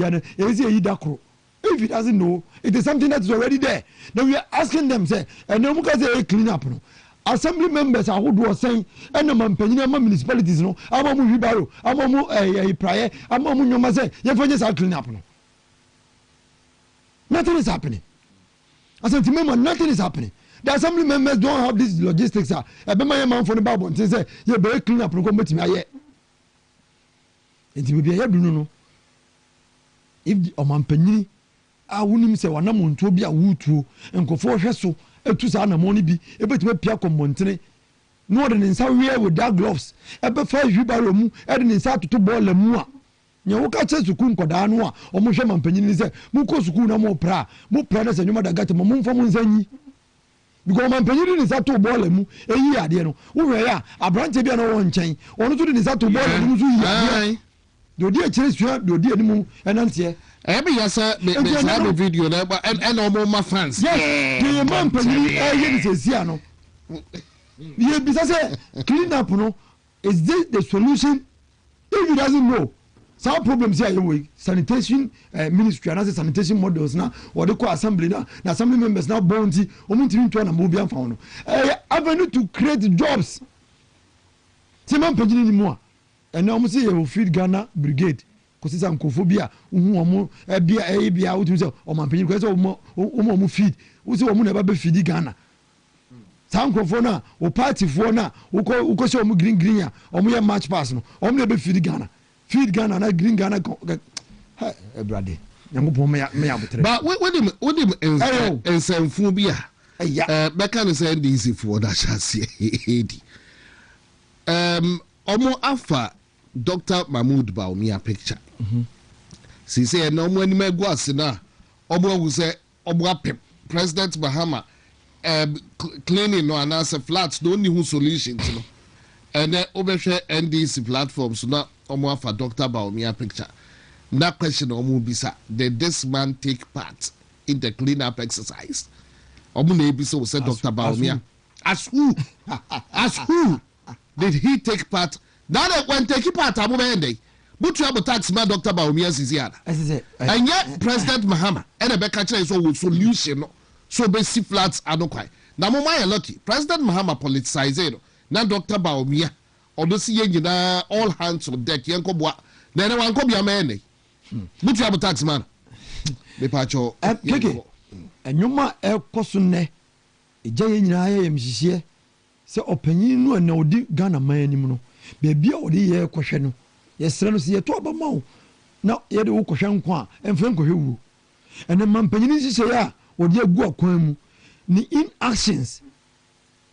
he doesn't know, it is something that is already there. Then we are asking them, say, and then we can say, clean up. No. Assembly members are who was saying, and the municipalities, no, Amamu Hibaro, Amamu Prayer, Amamu Yomase, Yefanyas are clean up. No. Nothing is happening. As a member, nothing is happening. The assembly members don't have these logistics. A Bema man for the Bible and say, you're very clean up and come to me. It will be a no. If the Oman I wouldn't say one amount to be a wood and go for her so. To sana money be able to appear commontene no than in some wear with dark gloves ebe fa hwibaro mu ede ne sa to ball mu a nya wo ka che suku nkoda no a o mo hwe mampanyin ni se mu ko suku na mo pra na se nyuma da gate mo mfa mo nsanyi because man penyi ni sa to ball mu eyi ade no wo hwe ya abrante bia no won nchen ono to ni sa to ball mu so yi ade do di akire sua do di animu enante be yasa me sa video na and no my fans yes the man penyi eyi ni sesia no ye bisa say clean up no is this the solution if he doesn't know some problems here we sanitation ministry and sanitation models now or the assembly now assembly members now bounty omunti to na mo bia fa no avenue to create jobs se man pagini ni mo and now say you feed Ghana brigade ko se sankofobia hu omo bia wo tumi say o man pagini ko say omo feed wo say omo na ba feed Ghana sankofo na o party fo na wo ko say omo green ya omo ye match pass no omo na be feed Ghana na green Ghana brother nyankopon me ya botre but what him ensemfu bia beka no say ndc for that chance edi omo afa Dr. Mahmoud Bawumia picture si say no mo ani magu asena omo wu say omo apep President Mahama cleaning no anasa flats no ni hu solutions no and then obehwe NDC platforms na omo afa Dr. Bawumia picture. That question omo bisa, did this man take part in the cleanup exercise? Omo na ebisa we say Dr. Bawumia. As who? As who did he take part? Now that when take part amu bende. But you have tax man Dr. Bawumia sisiana. And yet President Mahama and the catcher is all solution so basic flats are no quite. Now my lucky President Mahama politicized. Now Dr. Bawumia odo si yengina all hands on deck yanko boa na ne wanko bia mane mutu abo tax man me pacho keke enyuma ekoso ne eja yenyina ya yemhihie se opanyin no na odi Ghana man anim no bebia odi ye kohwe no yesre no se yeto abamawo na ye de wo kohwe nko a emfa nkohwe wu ene man panyin hihie ya odi agu akwan mu ni in actions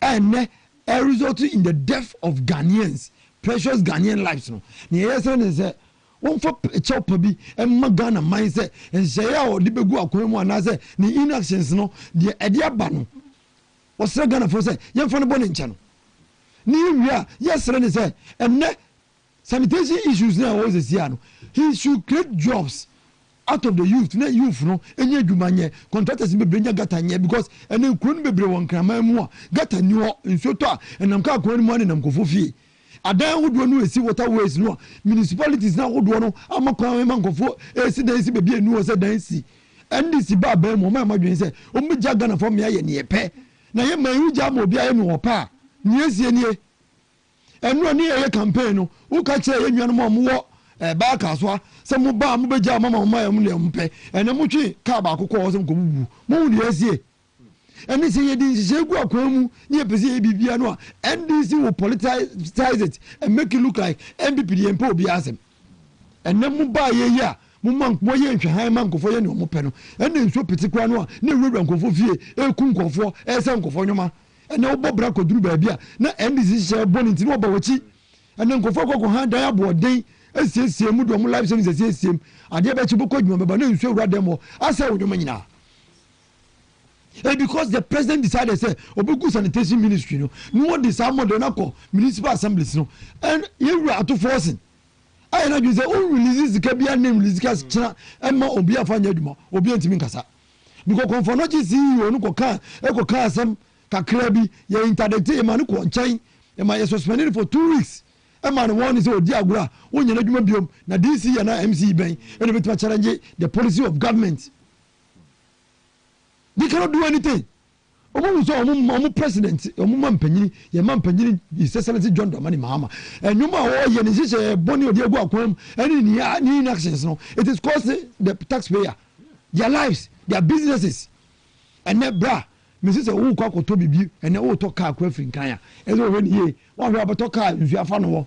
ene a result in the death of Ghanaians, precious Ghanaian lives. No, yes, and say, one for a chopper be and Magana mindset and say, oh, the begu akwe and I say, the inactions, no, the idea banu. What's the Ghana for say, young from the bonnet channel? New year, yes, and say, and sanitation issues now was this year. He should create jobs out of the youth, not youth, no, and yet you contractors be bring Gatanya because and then couldn't be one crammer Gata new in Sota and I'm calling money and I'm go for fee. I don't would want to see what I ways no municipalities now would want to I'm a calling man go for a citizen be a new as a dancy. And this is bad my mother say, oh, me jagana for me and ye pay. Now you may jam will be a no pa. Yes, ye and no near a campaign who catch a young mom back as well. Some ba mu beja mama my mpe and amuchi ka ba akoko osem ko bubu mo udi asie and this ye din se gu akwamu ne pese bibia no NDC will politicize it and make it look like MPP the empo obi asem and mu ba ye ya mu man mo ye nhwe han man kofo ye ne mo pe no and nso pitikwa no ne wura nkofo fie e ku nkofo e se nkofo nyoma and no bobra ko duru ba bia na NDC she boniti no ba wachi and nkofo ko han dan aboden esiesie mu do mu live service esiesie ade be chibo ko dwuma baba na nsu awura dem asa wodwuma nyina because the president decided say obegu sanitation ministry no this amode na ko municipal assemblies no and you are to forcing I na you say o release zika bia name release ka china emma obi afanya dwuma obi antimi nkasa because konfo no chi CEO no ko ka asem kakra bi ye interdict e ma no ko nchen e ma ye suspended for 2 weeks a man one is odi agura wonya na dwuma biom na DC ya na MC ben and betima challenge the policy of government. They cannot do anything. Omo president omo mampanyini ye mampanyini His Excellency John Dramani Mahama and no ma wo ye ni se boni odi agu akwam and ni actions no it is costing the taxpayer their lives their businesses and ne bra Mrs. Wu Kwaku to bibi and na wo to car kwa African ya ezo we ni ye wa hwe abato car nsu afa no wo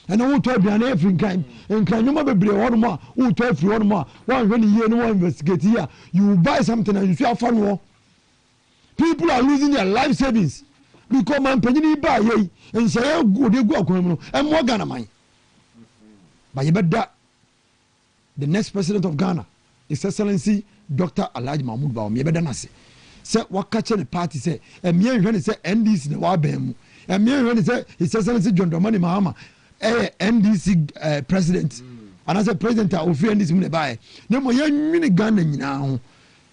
and wo to aduane African nkan nyoma bebre wo no wo to afri wo no wa hwe ni ye no wa investigate here you buy something and nsu afa no wo. People are losing their life savings because man penini ba ye and say go dey go akwam no and more Ghana man but you better the next president of Ghana His Excellency Dr. Alhaji Mahmoud Bawumia better na say say wakache the party say emia hwe ne say NDC na wa ban mu emia hwe ne say his excellency John Dramani Mahama NDC president and as a president of NDC mu ne bae na mo yanwini Ghana nyina ho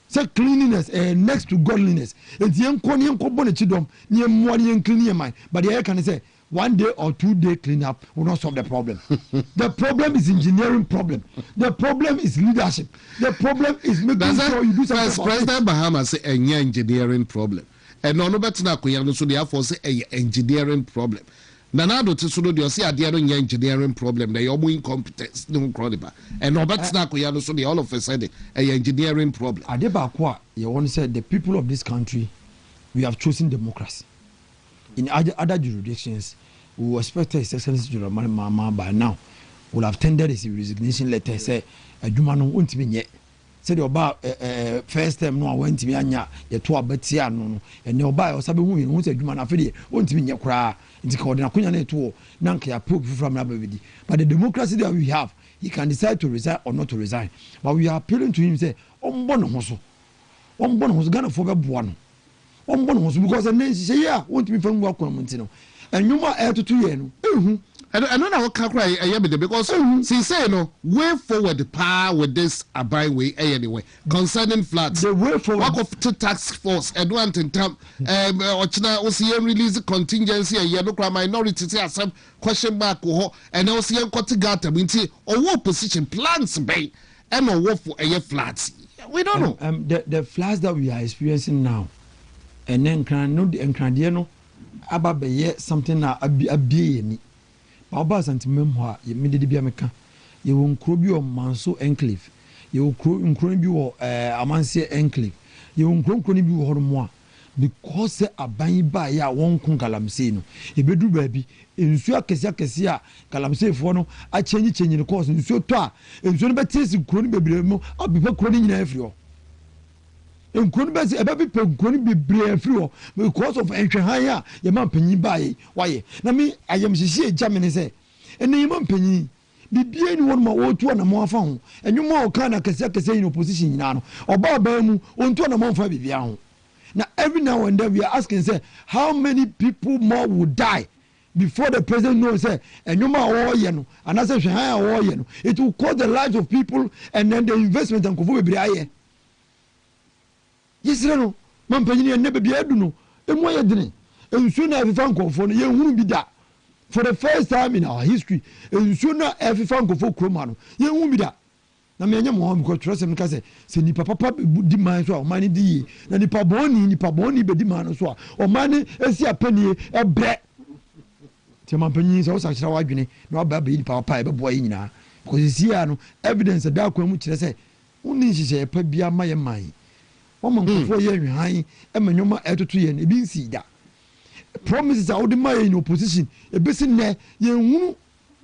say cleanliness next to godliness enti enko ne enko bone chidom ne mo ne clean your mind but the can say 1 day or 2 day cleanup will not solve the problem. The problem is engineering problem. The problem is leadership. The problem is making sure you do something. President Bahama say a engineering problem. And no better na koya no so therefore say a engineering problem. Nanado to so do you see ade no engineering problem. Na your incompetence no credible. And no better na koya no so all of a sudden a engineering problem. Ade ba kwa you want to say the people of this country we have chosen democracy. In other jurisdictions, we will expect His Excellency John Dramani Mahama by now will have tendered his resignation letter. Say, "Adwuma no ontimi nye." Say the oba first time no awantimi anya ye to abetia no and the oba osabe hu yin hu say adwuma na afede ontimi nye kura nti ka odina kunya na to na nka ya pope from na babidi. But the democracy that we have, he can decide to resign or not to resign. But we are appealing to him say, "Ombo no ho so. Ombo no ho so Ghana for be boa no." Because the name say yeah, won't be from work on Montino. And you might add to 2 years. I don't know what can cry because she say no way forward the power with this buy way anyway concerning floods. The way forward work of the task force and one time OCM release contingency and yellow minority say some question mark and OCM got gata winti or what position plans bay and or what for a floods. We don't know. The floods that we are experiencing now. And then can no the aba be something na abie ni ba oba santimem ho a ye medede bia meka ye won kro bi o Manso enclave ye won kro bi o Amansie enclave ye won kro ni bi wo hormo a because aban ba ya won kun Galamsey no e bedu ba bi ensu akese a Galamsey fo no a chenyi ne course ensu to a ensu no betesi kro ni bebre mu abipa kro ni nyina afri ho nkron besi ebabi pe nkron bebre afri ho because of enhwehan a ye man panyin bae waye na me ayam hihie jamene se ene ye man panyin bibie ni won ma wo tu na mo afa ho enwuma o kan na kese in opposition nyina no oba ba mu ontu na mo fa bibia ho na every now and then we are asking say how many people more would die before the president knows say enwuma wo ye no anase hwehan a wo ye no it will cost the lives of people and then the investment and kofo bebre aye. Yes, no, Mampany never be aduno, and why didn't and sooner every funko for the young woman be that for the first time in our history, and sooner every funko for Cromano, young woman be that. Na me nyamo because trust him kase se ni papa di man so o mani di na ni paboni be di man so o mani esi apani e bre ti Mampany so sa kira wadwene na oba be ni papa e be boy nyina because see no evidence da kwa mu kire se uni hihye pa bia ma ye man woman for ye hwan emanwoma etoto ye ne bi nsi da promises a wode my in opposition e besi ne ye hunu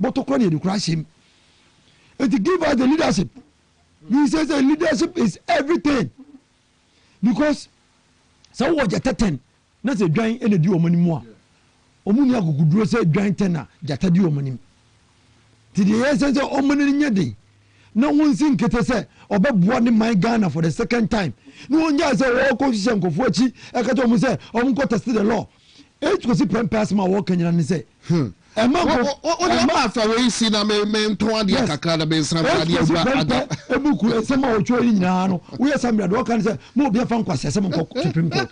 botokro ne de kura him and to give us the leadership. He says the leadership is everything because so what jata 10 na se dwan ene di omani mu a omuni aguguduro se dwan 10 na jata di omani ti the essence of omani nyede na wonsi nkete se obeboa ne man Ghana for the second time no onya se wo ko hihye nkofo achi e ka to mu se omko test the law e to si pass ma wo kanyina ne se Emma after we see na me to ade kakra na be nsra ade agba ebuku esema otwo yi nyina no we assembly do kan say mo obi afa nkwase asem nko Supreme Court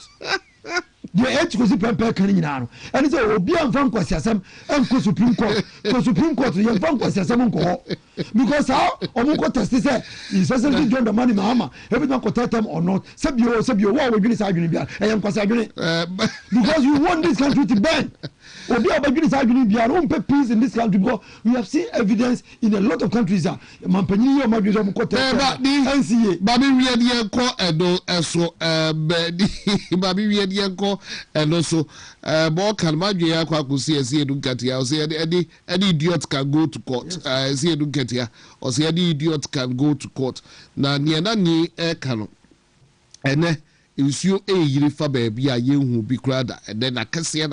the eight ko si pempe kan nyina no ene say obi afa nkwase asem enko Supreme Court ko Supreme Court ye afa nkwase asem nko because how omko test say is essentially John Dramani Mahama everything ko tell them or not sebio wa we dwini sa adwini bia e nkwase adwini because you want this country to burn. Obi abagini sa adwini bia no mpe peace in this country because we have seen evidence in a lot of countries Mampany yo madwe so mko tell NCA babi wie de enko edo eso babi wie de enko eno so bo kan madwe ya Kwaku esi edu katia o say any idiot can go to court esi edu katia o say any idiot can go to court na nie na ni kanu ene nsuo yiri fa baabi a yehu bi krada and then akase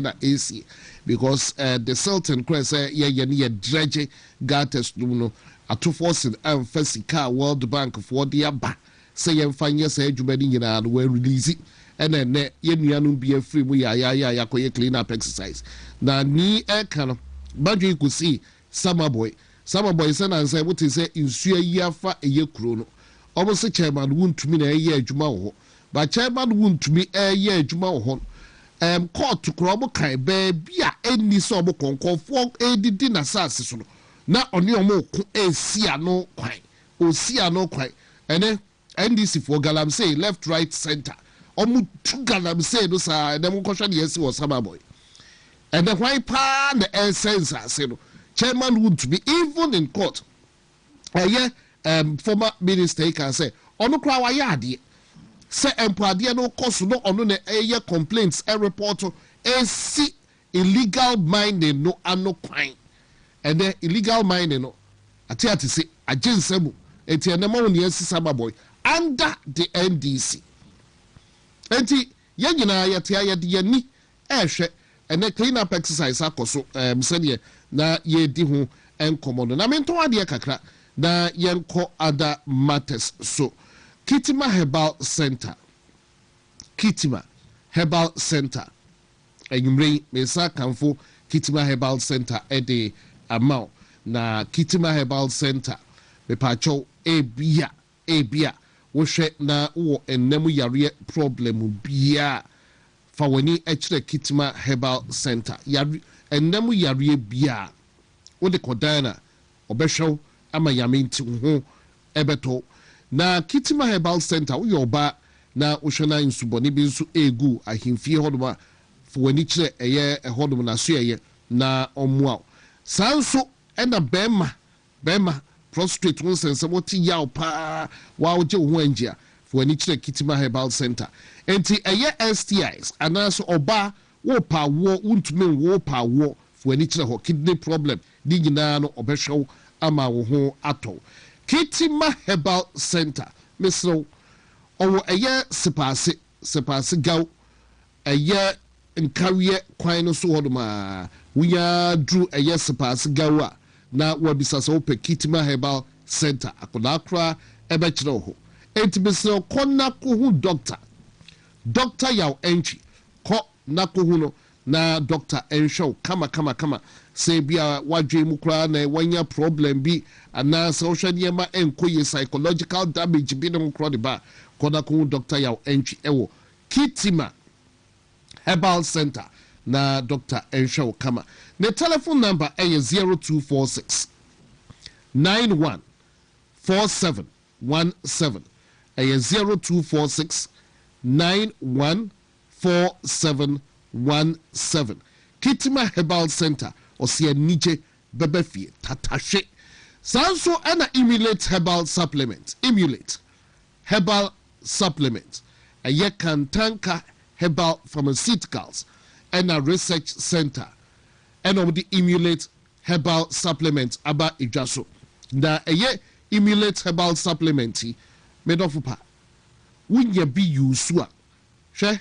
na AC because the Sultan Crest ye ne dredge gates no atofo sin amfasika World Bank for the aba say yɛmfa say adwuma no nyinaa no wɔarelease ɛna ɛnɛ yɛnnuanom bi afiri mu yɛayɛayɛayɛakɔyɛ clean up exercise na ni ɛka no badwe kɔsii Samaboy sɛ nansɛ wote sɛ nsuo yi afa ɛyɛ kuro no ɔmo sɛ chairman wontumi na ɛyɛ adwuma wɔ hɔ ba chairman wontumi ɛyɛ adwuma wɔ hɔ court korɔ ɔmo kan baabi a ɛnni sɛ ɔmo kɔnkɔfoɔ ɛdidi n'asase so no na ɔne ɔmo ko ɛsi ano kwan ɛnɛ NDC for galamsey left right center ɔmo tu galamsey no saa ɛnɛ mo kɔhwɛ deɛ ɛsi wɔ Samaboy ɛnɛ hwan paa na ɛsɛ nsase no chairman would be even in court. Former minister he can say, "Ono kwa wayadi." Say employee no cost no ono ne complaints a report see illegal mining no ano crime. And then illegal mining no. Ati say ajinsemu eti enema woni esi Samaboy under the NDC. Enti yenyina yete ayede yani ehwe ene clean up exercise akoso sɛdeɛ na yɛdi ho enkomo no na mento adeɛ kakra na yɛnkɔ other matters so Kitima Herbal Center enyumrei mesa kanfo Kitima Herbal Center ede amount na Kitima Herbal Center mepacho ebia wohwɛ na wo enemu yare problem bia fa wani ekire Kitima Herbal Center yare enemu yare bia wo de kodana obehwew ama yamenti ho ebeto na Kitima Herbal Center wo yoba na wohwɛ na nsuboni bi nso egu ahemfie hodoma fa wani kire eye hodoma na so eye na omoa sanso ena bema prostrate one sense what yaw pa wa wo je ho angia fa wani kire Kitima Herbal Center enti eye STIs anaso oba wo pa wo untumi wo pa wo fa wani kire ho kidney problem di nyina no obehwew ama wo ho ato Kitima Herbal Center misro owo eye sepase gaw eye nkawie kwan no so hodoma wunya dru eye sepase gaw a na wabisa so pe Kitima Herbal Center akodakra ebe kire ho enti misro konna ko hu doctor yaw entry ko nakohu no na doctor enshow kama say bia wadwe mu kra na wanya problem bi ana so hwede ma enkoye psychological damage bi no kro de ba kona ko doctor yaw entry ewo Kitima Herbal Center na doctor enshow kama the telephone number is 0246 914717 0246 914717 Kitima Herbal Center osia nije bebefie tatashe sanso ana emulate herbal supplement aye Kantanka Herbal Pharmaceuticals and a research center and of the emulate herbal supplement aba idwaso na aye emulate herbal supplement medofupa wunya bi yusu a hwe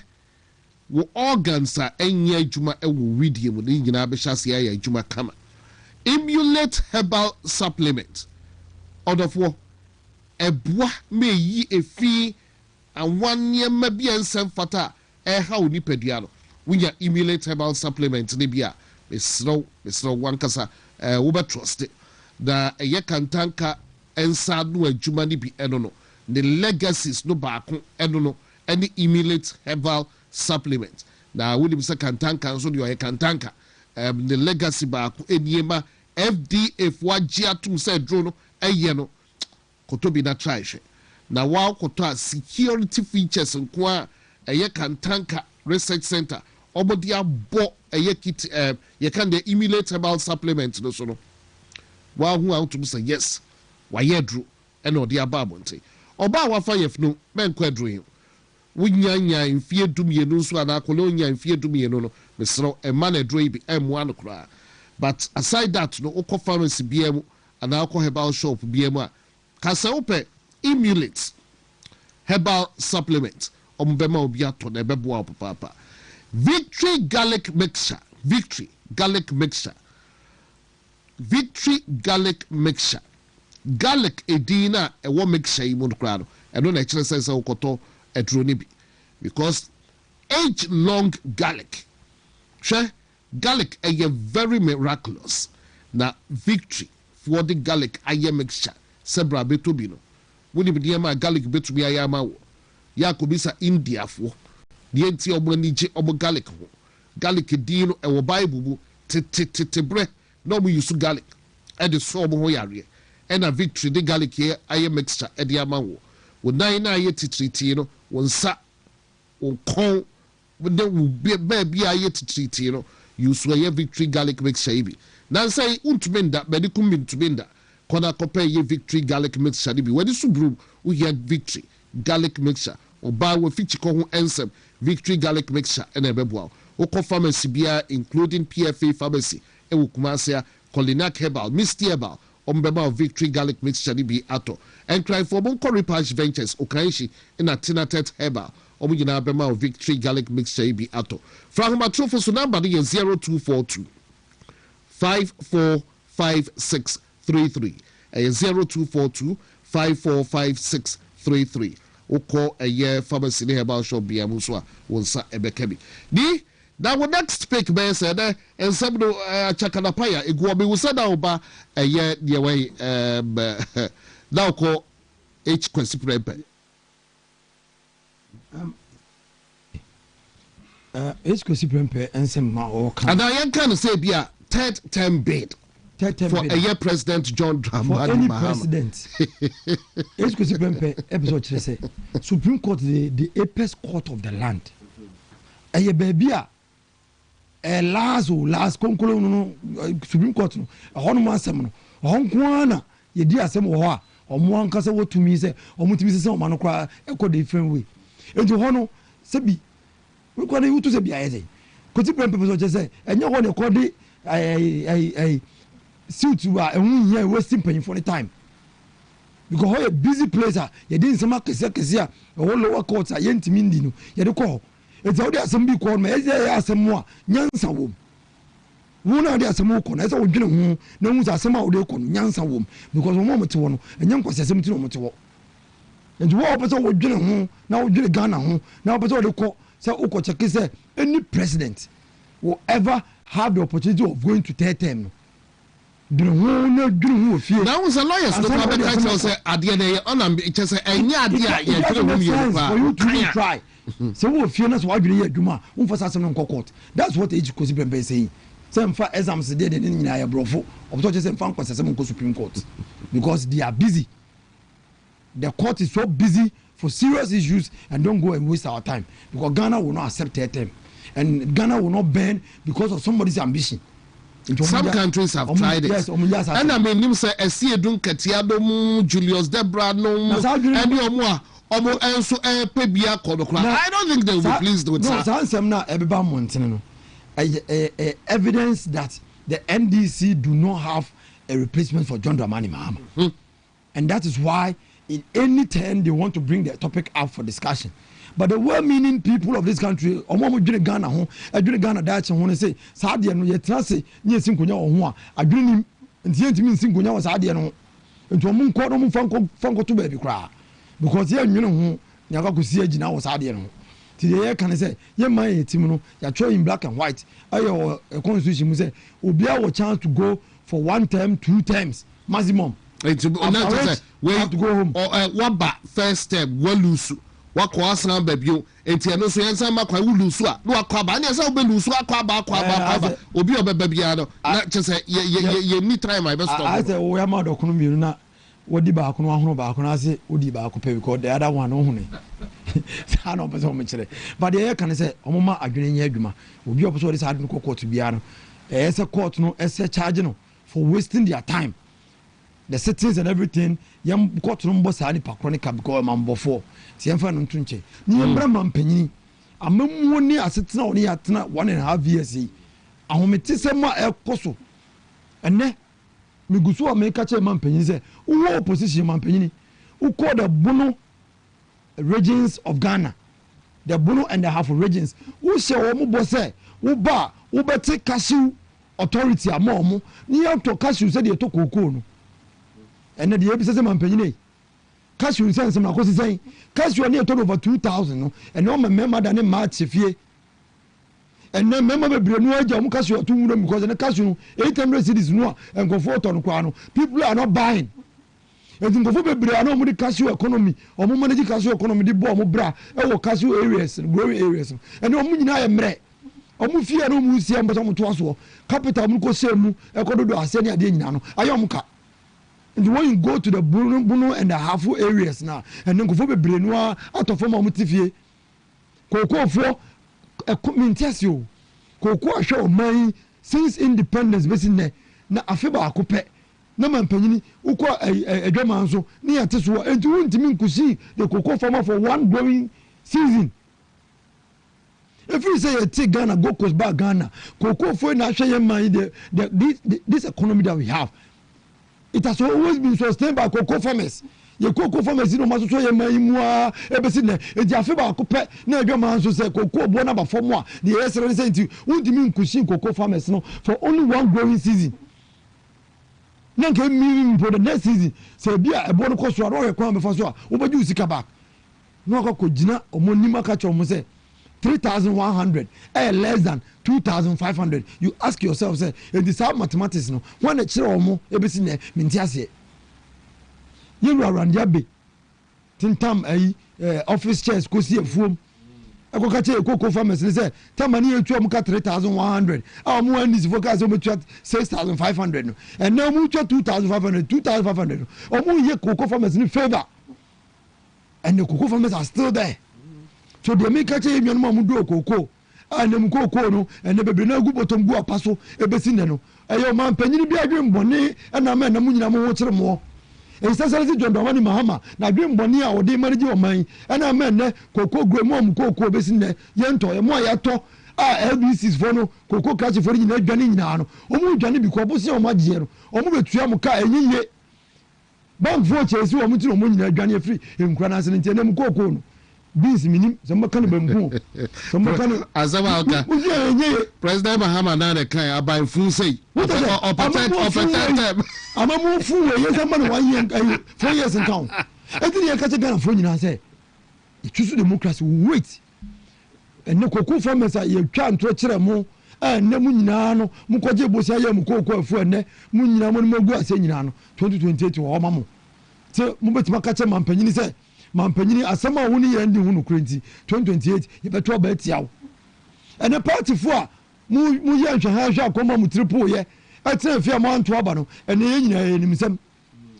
wo organs a enye adwuma ewo video mu ni nyina be hyase ya adwuma kama emulate herbal supplement odofo eboa meyi efi anwane ma bia nsem fata ha onipadua no wunya emulate herbal supplement ne bia mesro wankasa wo be trust da eye Kantanka ensa no adwuma ne bi eno no the legacies no baako eno no any emulate herbal supplement na wodi bisa Kantanka so de oye Kantanka the legacy baako eniema FDA fwaji atum se dro no eye no kotobi na try hwe na wa koto security features nko a eye Kantanka research center obodi abo eye kit ye kan the emulate herbal supplement no so no wa hu atum say yes wa ye dro e no de ababo nti oba wa fa yefnu menko adro yi wunyanya mfie dumienu nso ana kolonya mfie dumienu no mesro ema na dro bi emu anokra but aside that no okọ pharmacy biemu ana akọ herbal shop biemu a kasa ope emulate herbal supplement ombema obi ato na ebebo papa victory garlic mixture garlic edina ewo mixture yi mu kra no I don't actually say so koto etronibi because age long garlic. Sure, garlic is very miraculous. Na victory for the garlic aye mixture. Sebra betubino. Wuni bidiyama garlic betubi ayama wo. Ya kubisa India for. Dienti obo nije obo garlic ho. Garlic dino ewo Bible bu bre no mu use garlic. E so obo ho yare. E na victory the garlic here aye mixture e de ama wo. Wo nan na aye titriti no wo nsa wo kon de wo be aye titriti no use aye victory garlic mixture ibi. Now say untumenda medical mintumenda kona kope ye victory garlic mixture bi when su brew we hear victory garlic mixture or buy we fichi ko ho ensem victory garlic mixture and ebeboa o ko pharmacy bia including PFA pharmacy e wo Kumasi Colinac Herbal Misty Herbal ombeba victory garlic mixture bi ato and cry for bon Coripage Ventures okanshi in a Tinatet Herbal omo nyina bema victory garlic mixture bi ato from my trophy so number 0242 545633 0242 545633 oko eye pharmacy ne herbal shop bia muso a wonsa ebekabi di na wo next pick be say na ensabdo chakanapaya eguobe wo sada oba eye de we na oko h kwesi prepare h kwesi prepare ensem ma o kan and I can say bia third term bid for a year President John Dramani for any Mahama. president. Episode say Supreme Court the apex court of the land. A baby last conclude no Supreme Court no hono masem no honkwana ye di asem wo ha omo ankasa wo tumi say omo tumi say omo no kra e different way. Enti hono se bi we kwa you to say bi aye. Koti prempe say enye ho ne kodi suit you are here wasting pain for the time because how a busy place you didn't some kese all lower courts are yentimi ndi no you dey call it's how the assembly call me say asemo nyansa wom wo na the assembly call na say odwene ho na hu say asema wo dey call nyansa wom because wo mo te wo no enye nkwase asem ti no mo te wo and wo opese wo dwene ho na wo dwene Ghana ho na opese wo dey call say wo ko check say any president will ever have the opportunity of going to third term no. Now was a lawyer so say adie on say enya adie ye for you to try so we fear na so adwene ye adwuma won fa sasem no court that's what age kosi prempe saying say for exams dey dey nyina ya brofo obo say fa nko sasem nko Supreme Court because they are busy. The court is so busy for serious issues and don't go and waste our time because Ghana will not accept third term and Ghana will not bend because of somebody's ambition. Some countries have tried it. And I mean, you say, I see a Dunkatiado, Julius Debra, no, and your more, almost also a Pebia Kodokra. I don't think they will be pleased with that. No, I'm not everybody wanting evidence that the NDC do not have a replacement for John Dramani Mahama. And that is why, in any turn, they want to bring the topic up for discussion. But the well-meaning people of this country, omo dwene Ghana ho, adwene Ghana dache ho say saade no yetra se nye sinkonya ho a adwene nti yentimi sinkonya wa saade no nti omo nko no mo fanko to baby kra because ye nwene ho nyaka kosi agina wa saade no ti ye kan say ye man yetim no ya try in black and white ayo constitution mu say obi a chance to go for 1 term 2 terms maximum it's we have to go home or waba first term we lose wako asana babio enti eno so yensa makwa wulusu a no akwaba na yesa obelusu akwaba obi obebabia no na chese ye ni try my best stop I say we am adokunu miru na wodi ba akunu ahono ba akunu ase wodi ba akope because the other one no hune sa no person me kire but the can say omoma adwene nya adwuma obi oboso dey adu court bia no say court no say charge no for wasting their time the settings and everything yam court no mbo sa ni pakronika because mambofo tiemfa no ntunche ni mbra mampanyini amamuo ni asetena oni atena 1.5 years yi ahomete sema ekoso ene migusu a meka che mampanyini se wo opposition mampanyini who call the Bono regions of Ghana the Bono and the half regions who say omo bo se wo ba wo beti cashew authority amomo ni to cashew se de to kokoo no ene de ebi se mampanyini cashew sense na ko say cashew na turn over 2000 no and no member da ne match fie and then member bebre no agya mu cashew to mu because the cashew 800 cedis no and go for ton kwa no people are not buying and go bebre ana mu the cashew economy o mu manage cashew economy di bo mu bra e wo cashew areas growing areas and o mu nyina ye mre o mu fie no mu sia mbo so mu to aso capital mu ko se mu e ko do ase ne ade nyina no ayo mu ka. And when you go to the Bruno and the Hafu areas now, and then go for the Brenois out of former motivie, Cocoa for a commentesio, Cocoa show money since independence, basically, na Afiba Coupe, no man penny, Uko a Germanzo, near Tesua, and to want to could see the cocoa farmer for one growing season. If you say take Ghana, go cause back Ghana, Cocoa for national money, this economy that we have. It has always been sustained by cocoa farmers. Your cocoa farmers, no matter what you may more, ever seen it. If you have a coupe, no, your man should say cocoa born about 4 more. The essence saying to you, what do you mean cushion cocoa farmers no for only one growing season? Now, can mean for the next season. Say, be a born cost to a royal crown before so, over you see back. No, could Gina or Monima catch or say 3,100, less than 2,500. You ask yourself, say, if this is mathematics, no, one a chair or more, everything there, Mintiasi. You are around Yabi. Tintam, office chairs, go see a foam. I go catch a cocoa farmers and say, Tamani, 3,100. Our more is focus over 6,500. And now move to 2,500, 2,500. Or more year cocoa farmers in favor. And the cocoa farmers are still there. So they make a change in your do cocoa. And them cocoa no, and the baby no good bottom go passo, a besino. A young man penny be a dream bonnet, and a man, a moon, and water more. And says John Dawani Mahama, now dream bonia or de manage your mind, and a man, cocoa, gremom, cocoa, besine, yanto, a moyato, LBC's phono, cocoa catch for in a Johnny Nano, or move Johnny because of my dear, or move to Yamuka, and ye. Bank vouchers, you are much more than Johnny free in Cranas and Tenem cocoa. Beans minim some kind of bamboo some kind of Azawaka President Mahama Nana Kai about full say I'm a more fool yes I'm 1 year 4 years in town I think I catch a gun for you and say it choose democracy wait and no cocoa farmers are you can't touch them more and Namunano Mukoje Bosia Mukoko for ne Munina Mogo saying 2028 to Omamo so Mubetimakacha Mampany say Mampany asama woni ye ndi hunu krenti 2028 ye beto ba tiawo ene party for mu ye nhwa hwa akoma mu triple ye etre fia mo anto aba no ene ye nyina ye nimsem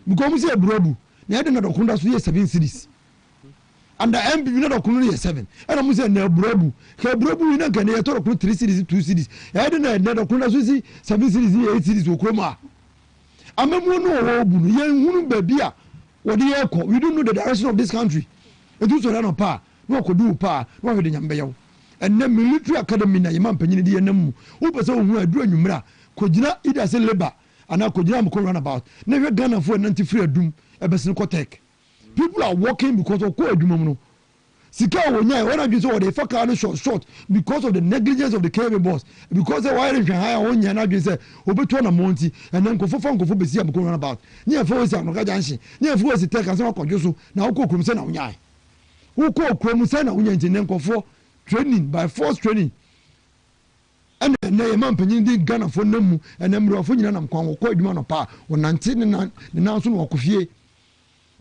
because mu se burabu na ye de na dokunda so ye 7 series and the MB na dokunda ye 7 ene mu se na burabu ka burabu ni na gane ye to dokunda 3 series 2 series ye de na dokunda so si 7 series 8 series okroma amemu no wo bu no ye hunu ba bia. We don't know the direction of this country. And do so no pa, no could do pa, no with the Yambayo. And then military academy na Yaman Penny Nemu, who was over a doing Numra, could not eat as a labor, and I could jam run about. Never gonna for an anti-free doom, a Bessincotek. People are walking because of Ko Dumono. Sika when I want to they fuck out short because of the negligence of the KV boss. Because they were in higher on Yana say, Obertona Monty, and then go for fun go for Bessia going about. Near Force and Nogajansi, near Force take as a conjuso, now go Crumsena Unyai. Who call Crumsena Unyan and then for training by force training. And then a man penny Ghana for Nemu and then Rafunan and Kwan quite man of power or 19 and the Nansun or Kofie.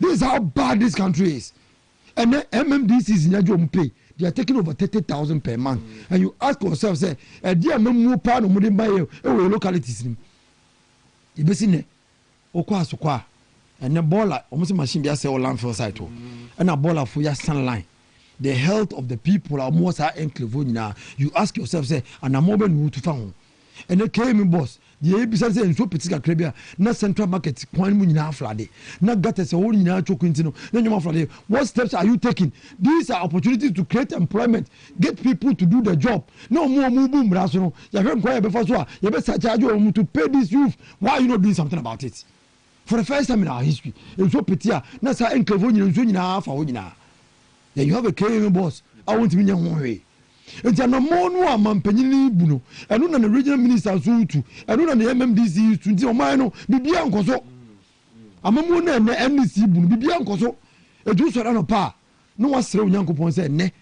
This is how bad this country is. And then MMDC is in your pay. They are taking over 30,000 per month. And you ask yourself, say, dear Mamu Pan or Mudimbayo, localities. You be seen it. Okwa. And the baller, almost machine, they say, or landfill site. And a baller for your sunline. The health of the people are most enclave. You ask yourself, say, and a moment who to found. And they came in boss. The ABC say so petiga Caribbean, na central market kwan mu nyina aflade. Na gata se wo nyina chokwintino. Na nyoma aflade. What steps are you taking? These are opportunities to create employment, get people to do the job. No more boom braso no. Ya hwe nkwa ya be faso a, ya be charge you to pay this youth. Why are you not doing something about it? For the first time in our history, so petia na sa enclave nyina so nyina afa wo nyina. Yeah, you have a KM boss. I want to be one way. It's an amount of Mampany Buno, and on the regional minister Zutu, and on the MMDC to Mino, Bibian Coso. I'm a moon and the MDC Buno, Bibian Coso. do so no pa no was sere Onyankopon say ne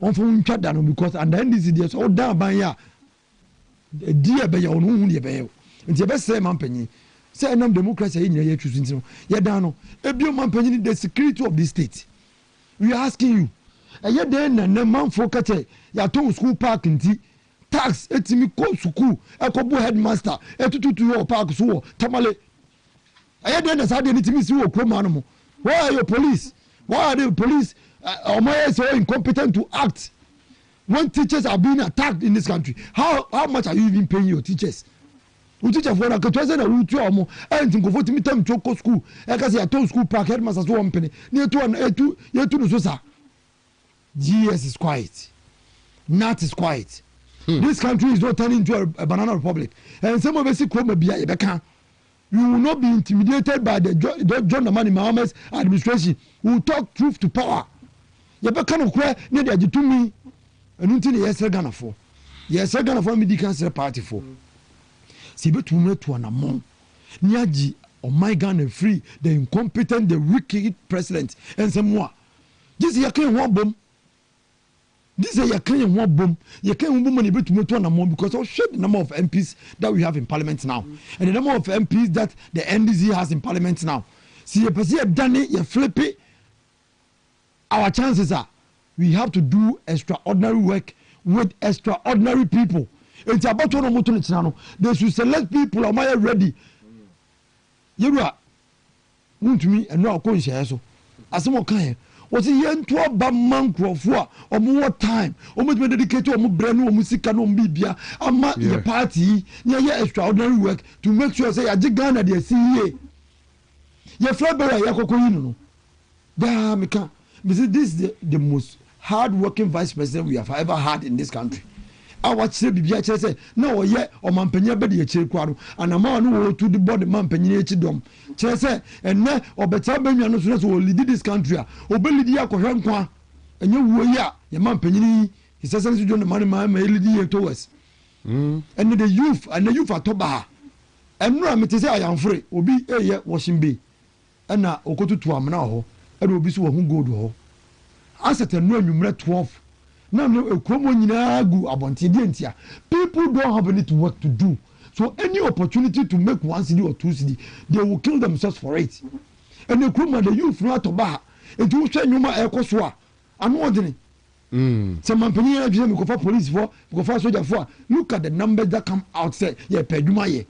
on fo ntwa da no because and then this is so down ban ya die be ya onu hu ne be ya nti be say man panyin say nam democracy ye nyina ye choose nti no ye dan no ebio man panyin the security of this state we are asking you eye den na man fo kate ya to school park nti tax etimi ko school ekobo headmaster etututu yo park so wo tamale eye den na sade nitimi si wo kroma no mo why are your police why are the police so incompetent to act when teachers are being attacked in this country? How much are you even paying your teachers? You teacher for na katwa na wutu omo enti nkofo timi tam choko school e ka say aton school park headmaster so one penny na etu no so sa. GS is quiet. Nat is quiet. This country is not turning into a banana republic. And some of us see kroma bia e beka. You will not be intimidated by the John Dramani Maham's administration. We will talk truth to power. You beka no kwe ne de agitumi enu nti ne yesre Ghana for. Yesre Ghana for me di cancel party for. Si betume to anamon. Ni agi o my Ghana free the incompetent the wicked president and some more. This ya kan ho bom. This is your claim one boom. You can't woman able to move to anamon because of the number of MPs that we have in parliament now. And the number of MPs that the NDC has in parliament now. See you perceive done it, you flip it. Our chances are we have to do extraordinary work with extraordinary people. It's about one more to they should select people am I ready. You are won't me and no go share so. As more kind. Was yen to ba man krofo a omo time omo be dedicate omo brand omo sika no bibia ama your party ye extraordinary work to make sure say ya Ghana dey see ye ye flabera ya kokoyi no da meka this is the most hard working vice president we have ever had in this country. Our say bibia che say na o ye o mampanya be de chire kwaro anama no wo to the body mampanya echi dom che say enne obeta benwa no so o lead this country a o be lead ya kohwe nkwa enye wo yi a ye mampanya he says so John man lead ye to us and the youth atoba enura mete say ayamfre obi eye washing bay na okotutu amna ho e obi so wo hu gold ho asset enu anwumre 12 now people don't have any work to do, so any opportunity to make 1 cedi or 2 cedi they will kill themselves for it. And the crew the youth not to buy it will say you my echo I'm wondering some company for police for soldier for look at the numbers that come out say yeah peduma.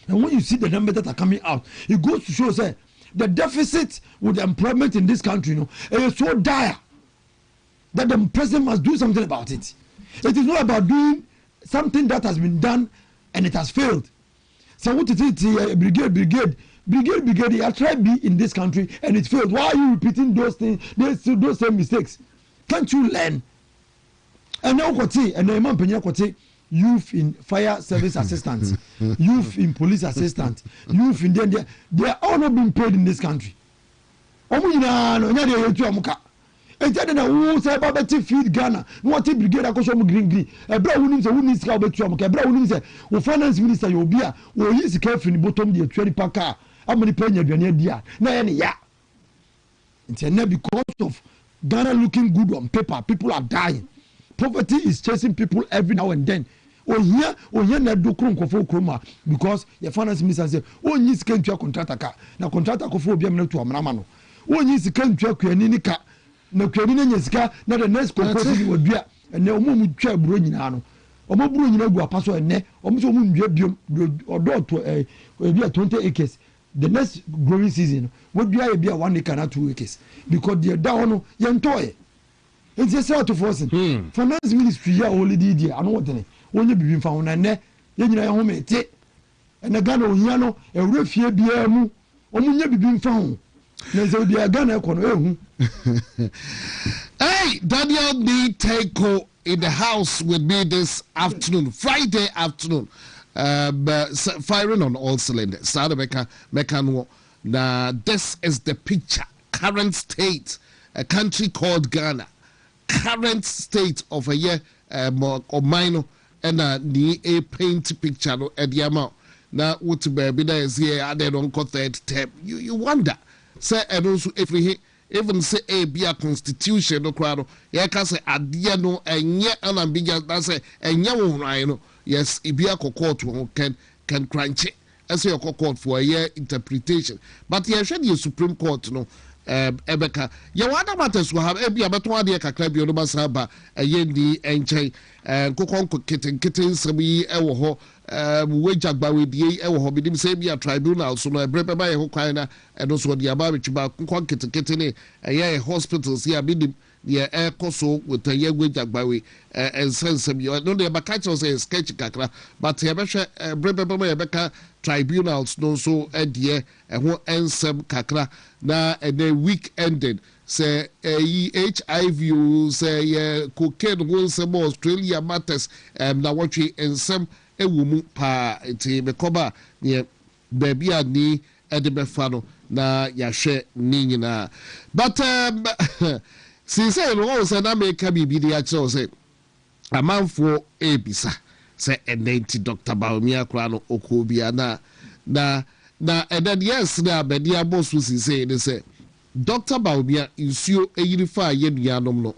And when you see the numbers that are coming out it goes to show say the deficit with employment in this country is so dire that the president must do something about it. It is not about doing something that has been done and it has failed. So what is it? Brigade. I tried be in this country and it failed. Why are you repeating those things? Those same mistakes. Can't you learn? And now youth in fire service assistants, youth in police assistants, youth in they are all not being paid in this country. And then who say about feed Ghana, what brigade akoso green. Ebra who say who needs ka obetu am, ebra who say wo finance minister you be a wo use ka free bottom dey 20 paka. How many penny aduane dia? Na ye ne ya. And because of Ghana looking good on paper, people are dying. Poverty is chasing people every now and then. Here na do kronkofo kroma because your finance minister say oh use ka ntua contractor ka. Na contractor ko fo obi am na tu amrama no. Oh use ka ntua kwani ni ka. Na kwani na nyesika na the next proposal we dua ene omo mu twa buro nyina no omo buro nyina gu apaso ene omo so omo ndua biom odo to bia 20 acres the next growing season we dua e bia 1 acre na 2 acres because the down no ye ntoye it's a sort of forcing finance ministry ya only di ano wotene wonye bibi mfa ho na ne ye nyina ye ho mete ene Ghana ohia no ewure fie bia mu omo nya bibi mfa ho. Hey, Daniel B. Teko in the house with me this afternoon, Friday afternoon, firing on all cylinders. Now, this is the picture, current state, a country called Ghana, current state of a year or minor, and a paint picture at the amount. Now, what baby is here, I don't got third tab. You wonder. say ɛno nso ɛfiri he even say be a constitution no kora no yɛka sɛ adeɛ no ɛnyɛ anambigya na sɛ ɛnyɛ wo hwan no yes ebi akɔ court ho can crunch ɛsɛ yɛkɔ court for a year interpretation but yɛhwɛ the Supreme Court no ebeka yɛwɔ other matters wɔ ha ebi abɛtɔn adeɛ kakra bi ɔno basa ba ɛyɛ ndi ɛnkyɛn nkokɔ nketenkete nsɛm yi ɛwɔ hɔ wagyagbawedie ɛwɔ hɔ bidim sɛ bi a tribunal so no ɛbrɛ bɛba yɛ ho kwan na ɛno so ɔde aba betwiba nkokɔ nketenkete ne ɛyɛ hospitals yi a bidim deɛ ɛkɔ so with ɛyɛ wagyagbawe nsɛnsɛm yi no deɛ bɛka kyerɛ sɛ sketch kakra but yɛbɛhwɛ ɛbrɛ bɛba yɛbɛka tribunals no nso ɛdeɛ ɛho nsɛm kakra na ɛnɛ week ended sɛ ɛyi HIV o sɛ yɛ cocaine ho nsɛm Australia matters na wɔtwe nsɛm ɛwɔ mu paa nti mekɔba neɛ baabi a ni ɛde bɛfa no na yɛahwɛ ne nyinaa but sinsɛ no wɔn sɛ na meka biribi de akyerɛ wo sɛ amanfoɔ ebisa sɛ ɛnɛ nti Dr. Bawumia koraa no ɔkɔɔ bia na ɛnɛ yes na abɛde abɔ so sinsɛ ne sɛ Dr. Bawumia nsuo ɛyiri fa a yɛ nuanom no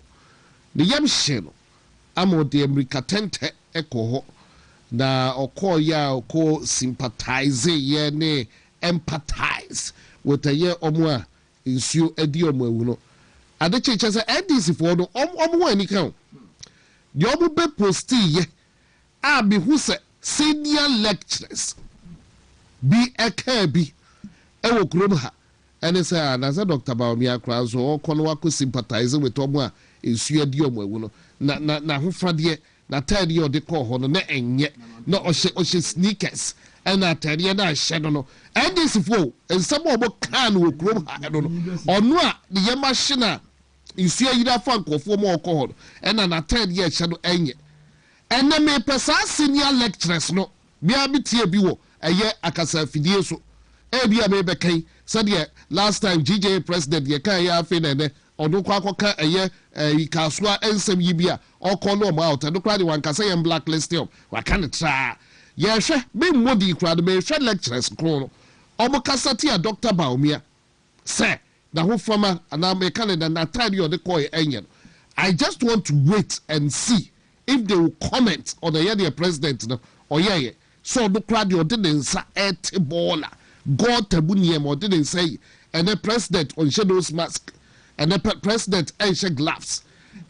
ne yam hyɛ no ama ɔde Amerika tɛntɛ ɛkɔ hɔ na ɔkɔɔ yɛ a ɔkɔ sympathize yɛ ne empathize with ɛyɛ ɔmo a nsuo adi ɔmo awu no ade kyekye sɛ NDC foɔ no ɔmo wɔ ani ka o deɛ ɔmo bɛ posti yɛ a bihu sɛ senior lecturers bi ɛkaa bi ɛwɔ kurom ha ɛne sɛ anasɛ Dr. Bawumia koraa so ɔkɔ no wakɔ sympathize with ɔmo a nsuo adi ɔmo awu no na ahofadeɛ na tɛdeɛ ɔde kɔɔ hɔ no na ɛnyɛ na ɔhyɛ sneakers ɛna tɛdeɛ na ahyɛ no NDC foɔ nsɛm a ɔmo kaa no wɔ kurom ha ɛno no ɔno a ne yɛm ahye na nsuo yiri afa nkɔfoɔ ma ɔkɔ hɔ no ɛna na tɛdeɛ ɛhyɛ no ɛnyɛ ɛnɛ mepɛ saa senior lecturers no bia bi tie bi wɔ ɛyɛ akasa afidie so ebi a mebɛkan sɛdeɛ last time GJ president yɛka ɛyɛ afei na ɛnɛ ɔno kɔ akɔka ɛyɛ ikasua nsɛm yi bi a ɔkɔ no ɔmo out ɛno koraa de wankasa yɛn blacklist yɛm waka ne traa yɛhwɛ memmodi koraa no mehwɛ lecturers koro no ɔmo kasa tia Dr. Bawumia sɛ na ho fama anaa meka ne na tadeɛ ɔde kɔɔ ɛnyɛ no I just want to wait and see if they will comment on the year president no ɔyɛyɛ so ɔno koraa deɛ ɔde ne nsa ɛte bɔɔla God tabu nneɛma ɔde ne nsa yi ɛnɛ president ɔnhyɛ nose mask ɛnɛ president ɛnhyɛ gloves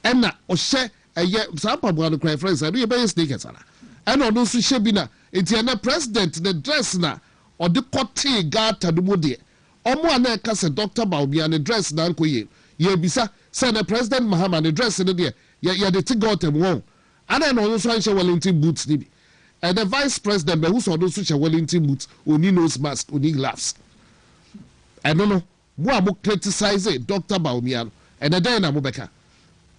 ɛna ɔhyɛ ɛyɛ saa mpaboa no koraa ɛfrɛ sɛ ɛno yɛbɛyɛ sneakers ana ɛna ɔno nso hyɛ bi na nti ɛnɛ president ne dress na ɔde kɔtee gata no mu deɛ ɔmo a na ɛka sɛ Dr. Bawumia ne dress na nkɔ yie yɛbisa sɛ ne president Mahama ne dress no deɛ yɛde te gata mu wɔn ana ɛna ɔno nso anhyɛ Wellington boots ni bi ɛnɛ vice president bɛhu sɛ ɔno nso hyɛ Wellington boots oni nose mask oni gloves ɛno no mo a mo criticize Dr. Bawumia no ɛnɛ dɛn na mo bɛka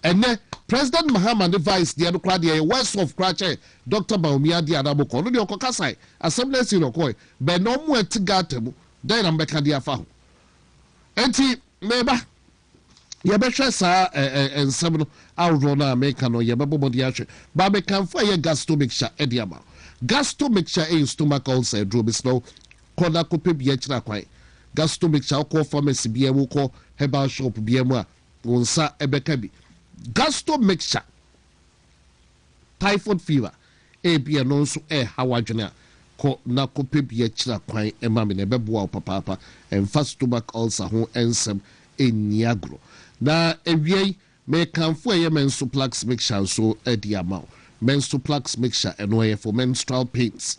ɛnɛ president Mahama ne vice deɛ no koraa deɛ yɛ west of koraa kyɛ Dr. Bawumia deɛ ana mo kɔ no deɛ ɔkɔ kasae assembly si no kɔɛ bɛn na ɔmo ɛte gata mu dɛn na mo bɛka deɛ afa ho enti mɛba yɛbɛhwɛ saa nsɛm no ahoroɔ no a meka no yɛbɛbɔ mɔde ahwɛ ba mekamfo a yɛ gasto mixture ɛde ama gasto mixture ɛyɛ stomach ulcer aduro bi sɛ kɔ na kɔpɛ bi akyerɛ akwan gasto mixture wokɔ pharmacy bia mu wokɔ herbal shop bia mu a wo nsa ɛbɛka bi gasto mixture typhoid fever ebia no nso ɛha wadwene a kɔ na kɔpɛ bi akyerɛ akwan ɛma me na ɛbɛboa wo papaapa ɛmfa stomach ulcer ho ɛnsɛm ɛnni agorɔ na ewie mekamfo ɛyɛ menstrual mixture so ɛdi ama menstrual mixture ɛno ɛyɛ for menstrual pains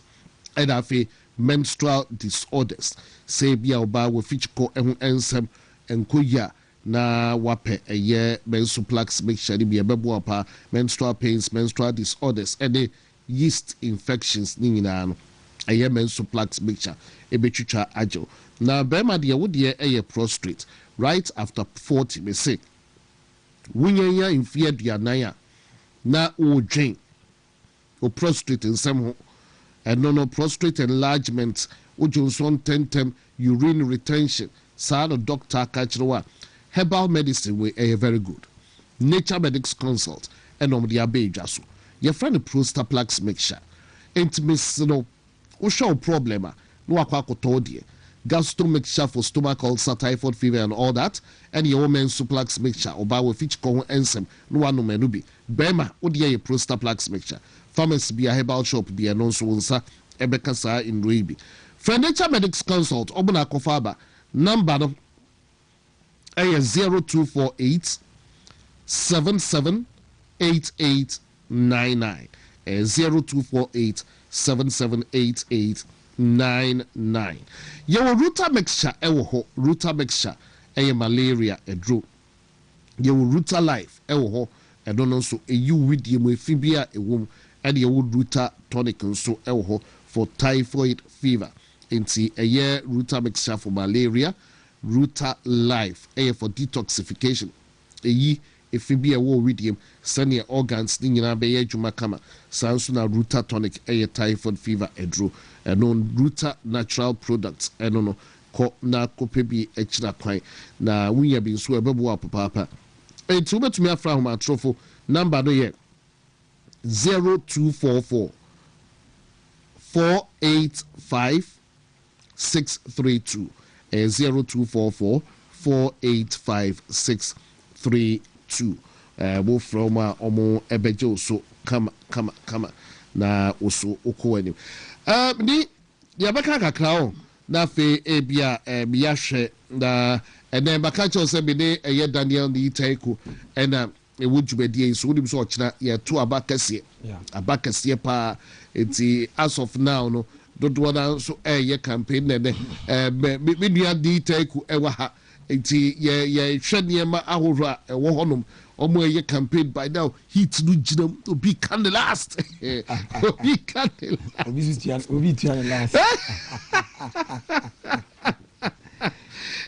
ɛna afei menstrual disorders sɛ bi a ɔbaa wɔ fikyikɔ ɛho ɛnsɛm ɛnkɔ yi a na wapɛ ɛyɛ menstrual mixture ne bi ɛbɛboa paa menstrual pains menstrual disorders ɛne yeast infections ne nyinaa no ɛyɛ menstrual mixture ɛbɛtwitwa agyew na bɛrima deɛ wo deɛ ɛyɛ prostrate right after 40 me say wunyanya mfie aduanan a na wodwen o prostrate nsɛm ho ɛno no prostrate enlargement wojonson tentem urine retention saa no doctor aka kyerɛ wa herbal medicine wey ɛyɛ very good nature medics consult ɛnom de aba edwa so yɛfrɛ no prostaplax mixture intimacy no wohwɛ wo problem a na wakɔ akɔtɔ deɛ gastro mixture for stomach ulcer, typhoid fever, and all that. And your woman suplex mixture, or by with which con ensem, no one no menubi. Bema, Odia Prostaplex mixture. Pharmacy be a herbal shop, be a non so Ebekasa in Ruibi. Furniture Medics Consult, Obuna Kofaba, number 0248 778899. 0248 778899. Your Ruta mixture, Ruta mixture, malaria, edro. Your Ruta life, and don't also a you with you with fibia, a womb, and your Ruta tonic and so for typhoid fever. Into a year Ruta mixture for malaria, Ruta life, for detoxification. A ye if you be a war with him, send your organs, Nina Baye Jumakama, Sansuna Ruta tonic, a typhoid fever, edro, and on Ruta natural products, and on na kopebi echina kwan na wunya bi nso ebebu apapa etu betumi afra homa trofo number no ye 0244 485 632 0244 485 632 wo from omo ebeje so kama na oso okowani ni yabaka kakra o na fe ebia miyahwe na ene bakacho se be ne eye Daniel ni Itaiko ena ewujubedie so nim so ochina ye to abakase pa enti as of now no dodo na so eye campaign ne me nua di Itaiko ewa ha enti ye hwene ma ahoro ewo honom omo eye campaign by now heat no ginam obi can last obi can obi tian last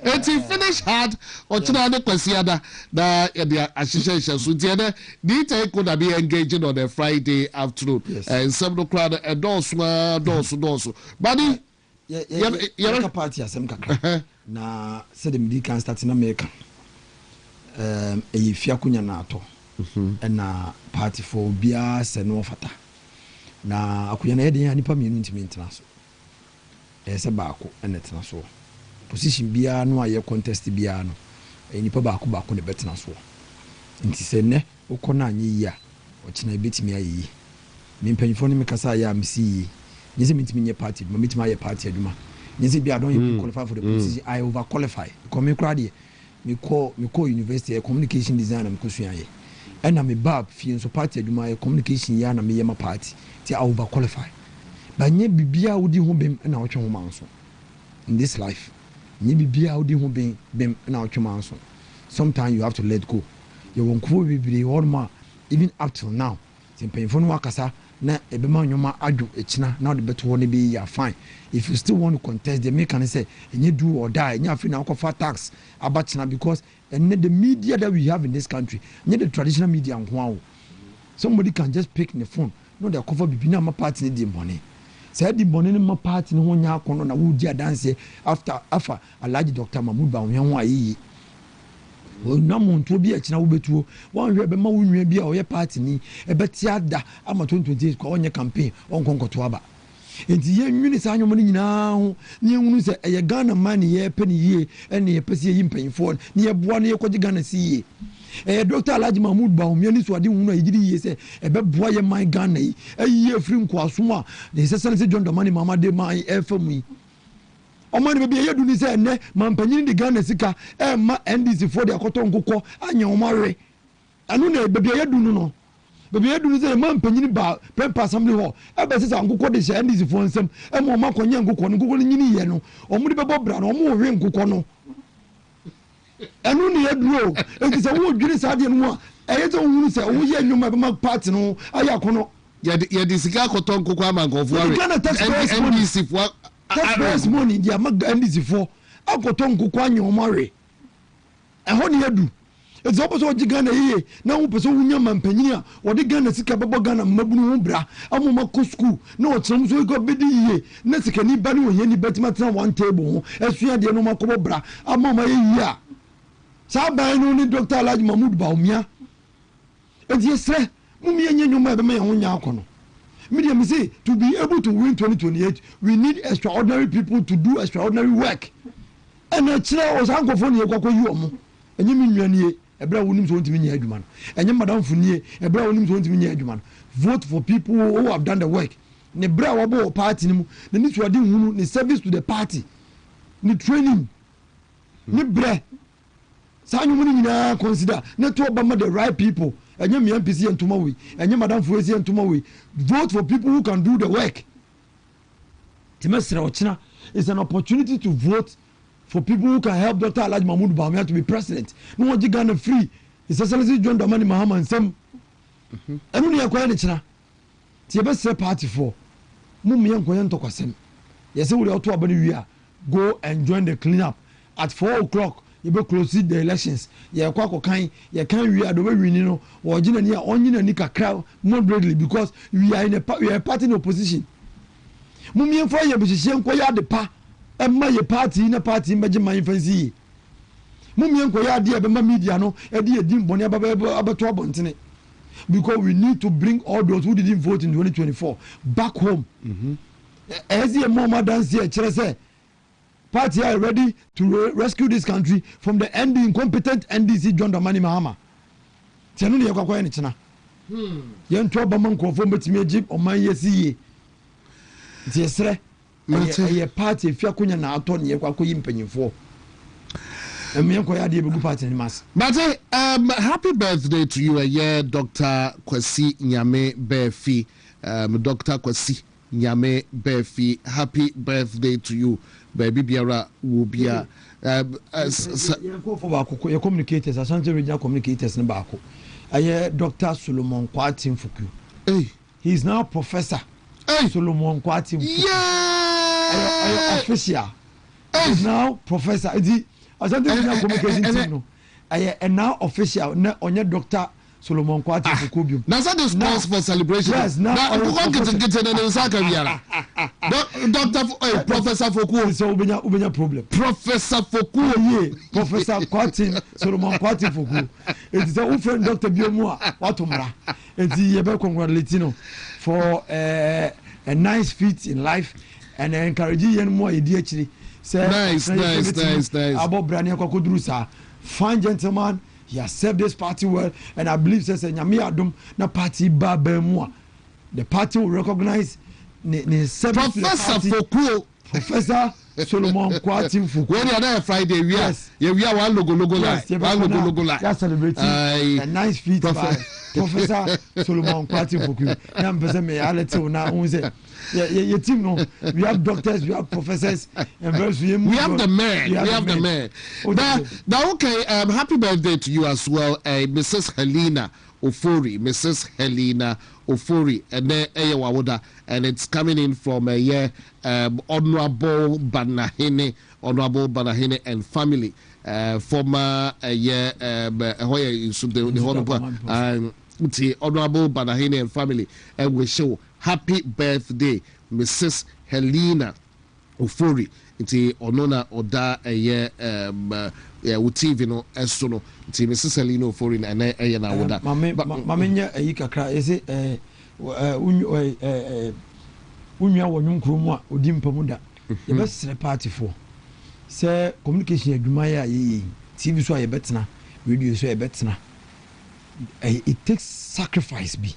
Eti finish hard ochina ne kwasiada na dia ashisha so tiene di Itaiko na be engaging on a Friday afternoon and some no crowd dosu but ya party asem kakra na said the medical start in America efia kunya na ato na party for bia se no fata na akunya na yede anipa mienu ntimi ntena so se baako na tena so position bia no aye contest bia no enipa baako ne betena so nti se ne ukona anyi yi a ochina betimi ayi me mpanyifo ne mekasa ya msi nyese mitimi nye party ma mitimi aye party aduma nyese bia don you qualify for the position I over qualify come me crowd me call university communication design am kosua ye and me bab fi so party aduma communication ya na me yema party ti I over qualify ba nye bibia wodi ho bem na wotwe ho manso in this life nye bibia wodi ho bem na wotwe manso sometimes you have to let go you won't go bibiri all ma even up till now simpanyfo no wakasa na ebema nyoma adwo echina na de beto ho ne be ya fine if you still want to contest the make can say enye do or die enye afi na akofa tax abachina because and the media that we have in this country enye the traditional media nko somebody can just pick the phone no they cover bibi na ma party ne di money say di money ne ma party ne ho nya akono na wo di dance after Alhaji Dr. Mahmood Ba wo ho ayi na monto bi akina wo betuo wan hwe be ma wo nwa bi a oye party ni ebeti ada ama 2028 kwa onye campaign onkonkoto aba enti ye nwini sa anyomo ni nyina ho ni ehunu se eye Ghana man ye pe ni yie ene ye pese yi mpanyfo ni ye boa ni ye kwaji Ghana si yie Dr. Alhaji Mahmood Ba o miani so ade hunu a yigiri yie se ebe boa ye man Ghana yi ayi afri nkwaso a ne se se John Domani mama de man efam omani bebe ye duni se ne mampanyini de Ghana sika ma NDC for de akoto nkokọ anya omare anu na bebe ye dunu no bebe ye dunu se mampanyini ba pempa assembly hall ebe se nkokọ de sha NDC for nsem ma o makonya nkokọ nkokọ nyini ye no omu de bebo bra no omu hwe nkokọ no anu ne ye duro enti se wo dwiri sa de no a eye to hunu se wo ye nwuma be ma party no aya kono ye de sika akoto nkokọ ama nkofo are NDC for taxpayers money dia maga NDC for akoto nkokọ anya omare eho ne yadu ezi oboso oji Ghana yiye na wo peso wunya mampanyini a wode Ghana sika bebo Ghana mabunu ho bra amoma ko school na o kyerem so go bedi yiye na sika ni ba ne ohia ni betima tena one table ho asua de no makobo bra amoma yiye a sa ban no ni Dr. Alhaji Mahmood Ba omia ezi esre mumie nyanyoma be me ho nya akono Media me say to be able to win 2028, we need extraordinary people to do extraordinary work. And a chair was uncle for you, and you mean you a brown woman won't mean Edman, and your Madame Funier, a brown woman won't mean Edman. Vote for people who have done the work. Ne brow party, the need to do the service to the party, the training, the bread. Sign money consider not to Obama the right people. And your MPC and tomorrow, and your Madame Fuesi and tomorrow. Vote for people who can do the work. Timestra Ochina is an opportunity to vote for people who can help Dr. Alhaji Mahmoud Bawumia to be president. No one Ghana free. His Excellency John Dramani Mahama and some. And only acquire the China. Tiabestra party for Mummy and Koyan Tokasem. Yes, we are to Abani. Go and join the cleanup at 4 o'clock. You be close the elections. You Kwaku kind. You can't we are the way we know. Or Jinania onion and Nika crowd moderately because we are in a party in opposition. Mummy and Fire be shame Koya the pa and my party in a party in my fancy. Mummy and Koya dear Bema media no a dear dim bonia about trouble because we need to bring all those who didn't vote in 2024 back home. As the mama dance here, Chere party are ready to rescue this country from the incompetent NDC John Dramani Mahama. Tianu ni yakwa ni china. Yen to ba man ko fo betimi agip o man yesi. Ti esre. Ye party fia kunya na ato ne yakwa koyi mpanyimfo. Emi ko ya de begu party ni mas. But happy birthday to you Dr. Kwasi Nyame Befi. Dr. Kwasi Nyame Befi, happy birthday to you. Baby Biara will be a your communicators, Asante Regional Communicators in Bako. I hear Dr. Solomon Kwatim Fuku. Hey. He is now Professor Solomon Kwatim Fuku. Yeah! Official. He is now Professor. Asante Regional Communications. I hear now official on your Dr. Solomon Kwatim Fuku. Now, that is cause for celebration. Yes, now Dr. Professor Foku. So Ubenya problem. Professor Foku. Professor Kwatin, Solomon Kwatin Foku. It is a friend Dr. Biomua, Watumra. It is a congratulating for a nice feat in life and encouraging you more ADHD. Nice. About Brania Kokudrusa. Fine gentleman. He has served this party well, and I believe says Nyame Adom na party ba bemwa. The party will recognize Professor Foku. Professor Solomon Kwatim Fuku. When you are there Friday, we are one logo like. One logo like. That's celebrating a nice feat by Professor Solomon Kwatim Fuku. I'm person me alete una unse. Your team no. We have doctors, we have professors, and we have the man. We have the man. Now, okay. Happy birthday to you as well, Mrs. Helena Ofori. Mrs. Helena Ofori, and then Wawoda, and it's coming in from Honorable Banahene and family. Former Honorable Banahene and family, and we show happy birthday, Mrs. Helena Ofori. Nti onona oda TV no eso no nti Mrs. Helena Ofori na na woda mama nya ayi kakra ese unwa wonwun kromu a odi mpamuda ye besre party for say communication adwuma ya ye TV so ye betena radio so ye betena it takes sacrifice be.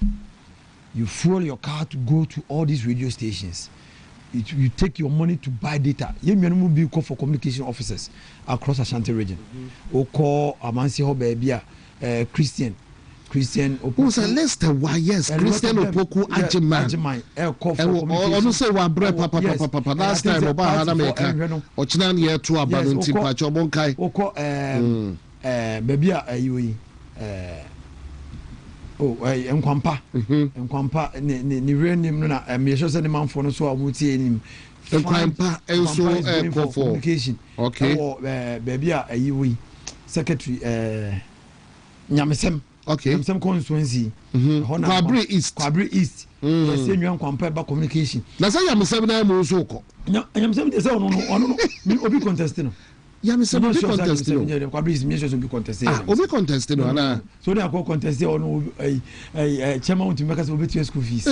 You fuel your car to go to all these radio stations. You take your money to buy data. You will be called for communication officers across Ashanti region. Or call Amansi Hobebia, Christian. Who's a Lester? Why yes, Christian Opoku Ajimai. Call for also say one bread, papa. Last time about Hanameka or Chinan year to Abanti Pachobonkai. Oko Babia Ayui. Nkwampa ni renim na me sure say the man for no so amuti enim Nkwampa enso for communication okay baby ayiwi secretary Nyamesem okay Nyamesem constituency Kwabri East yes Nkwampa ba communication na say Nyamesem na mu so ko Nyamesem dey say no me obi contest no Yeah, me say be contest no. Kwabri is me so be contest. Obi contest no na. So they go contest on chairman to make us obey school fees.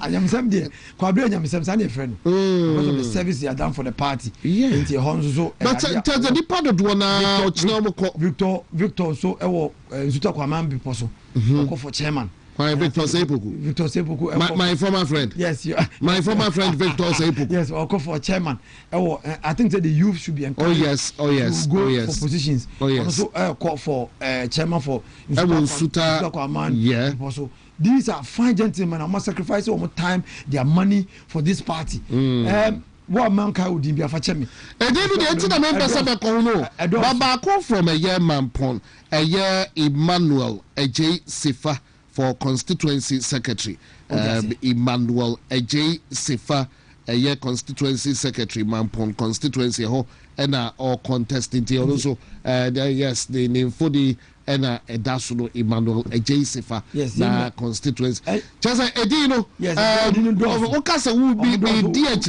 I am some there. Kwabri am some san friend. Because of the service they are done for the party. Yeah. Nti hon so. But tell the part of one na Victor so ewo nsuta kwa man be poso. Go for chairman. Victor Sepoku. My former friend. Yes, my former friend Victor Sepoku. Yes, I'll call for chairman. I think that the youth should be encouraged. Oh yes. To go for positions. Oh yes. Also, call for chairman for. Yeah. Also, these are fine gentlemen. I must sacrifice all my time, their money for this party. What man can do be a fachemi? And then the entire member said, Baba call from a year Mampon, a year Emmanuel, a J. Sifa. For constituency secretary, Emmanuel J. Sifa, a year constituency secretary, Mampon constituency ho, and all contesting also. Yes, the name for the and Dasuno Emmanuel J. Sifa, yes, na constituency. Just a Edino, yes, Okasa will be DH.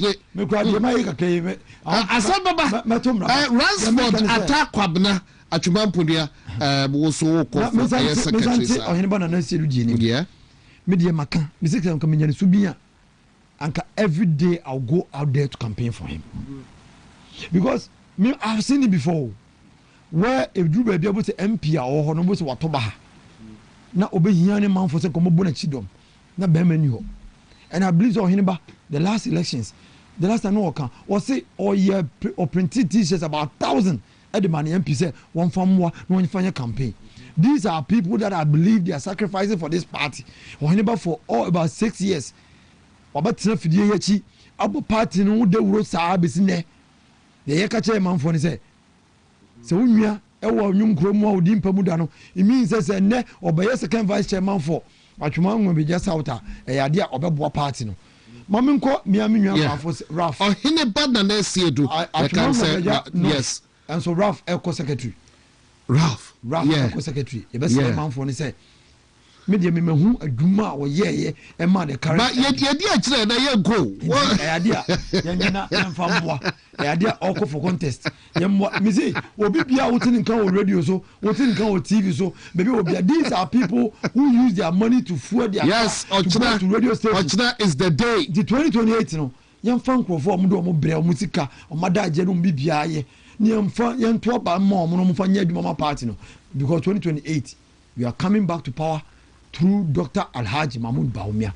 Ransford attack Kwabna. Achumampunia also called secretary. Yeah. Media Maka, Mr. Communion Subia. Anka every day I'll go out there to campaign for him. Because me, I've seen it before. Where if you be able to MP or Honorable Watoba. Now obey any man for some bonnet chidom. Not Bemenu. And I believe on him the last elections. The last time I can or say or year or printed t-shirts about 1,000. The money MP say one for more, no one for campaign. These are people that I believe they are sacrificing for this party. Or for all about 6 years. About 10 years, about party no de wrote Sabis in there. The Yakacha man for say. So we are a young Cromo Dim Pamudano. It means as a ne or by a second vice chairman for. But you will be just out a idea of a party. No. Maminko, Miami, Ralph. Or in a bad than do. I can say yes. And so Ralph Elko secretary. Ralph Elko secretary. The best man for say. Media me who a duma or a man the current. But yet I go. Idea. Idea all for contest. Me say, will be out in radio so, what in TV so, maybe will be these are people who use their money to fuel their to radio station. Ochina is the day. The 2028 no. Young fan for Mudo Brel Musica or Mada Jenum Bibia. Young to about mom mama party no. Because 2028 we are coming back to power through Dr. Alhaji Mahmoud Baumia.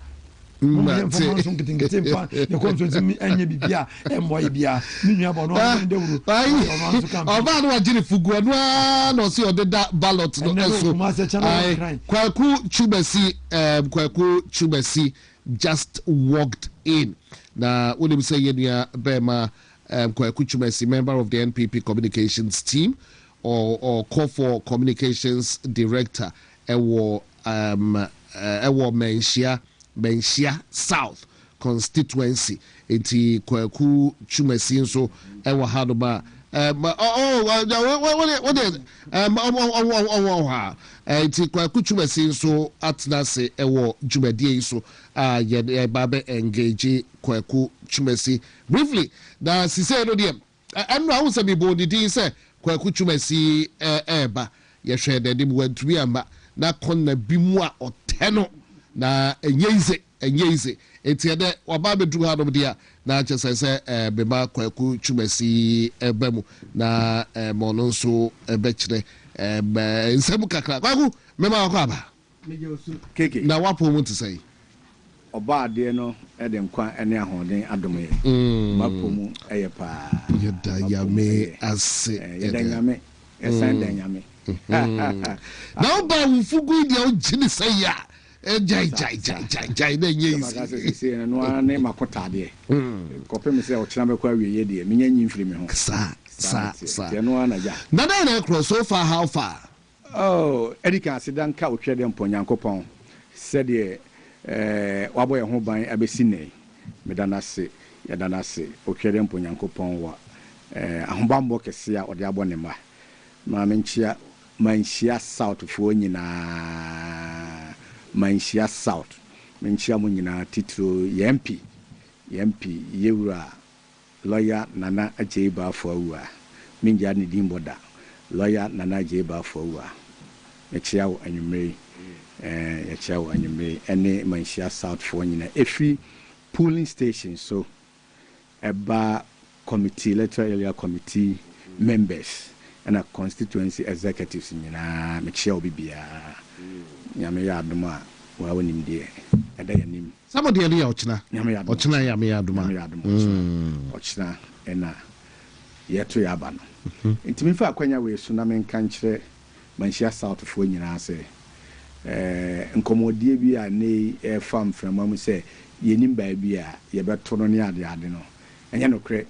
Kwaku Chubesi just walked in. Now, what do you say, Bema Kwaku Chubesi, member of the NPP communications team, or call for communications director, Ewo Menshia South constituency. Enti Kwaku Chumesi so Ewo Hadoma. Enti Kwaku Chumesi so atnase Ewo Jumedie so babe engage Kwaku Chumesi briefly. Na sise no dem. Anu awu se bibo didi se Kwaku Chumesi eba yehwe de dem wantumi amba na konna bimu a oteno na enyeize etiede oba bedu ha no dia na chese se beba Kwaku Chumesi ebemu na mono nso ebekire nsemu kakra Kwaku mema akwa keke na wapo mu tse oba ade no ede nkwa ene ahoden adomo mapo mu eye pa yeda yame ase yeda nyame esan da nyame na ba wufugu dia o jini say ya jai na nyezi se no ane makotade kope me se o kira mekwa wiye de me nyanyi mfiri me ho sa te no ana ja na cross so far how far Erika asidan ka otwede mponyankopon se de waboye ho ban abesi nei medanase yadanase otwede mponyankopon wa ahobambo kese a ode abone ma manchia south fo nyina manchia south manchia mo nyina titro MP yewura lawyer nana ajeba fo awua minja ni dimboda lawyer Nana Jeba Fowa mechiawo anwumre yachiawo anwumre ene manhia South for nyina efi polling station so eba committee electoral area committee members and a constituency executives nyina mechiawo bibia nyame ya adoma wa wonim de eda yanim somebody else ochina nyame ya adoma ochina ena yeto ya aba no ntimi fa akwanya we so na menka nkyere manhia South for nyina se nkomodie bi a ne fam frama mu se yenim ba bi a ye beto no ne ade no enye no kre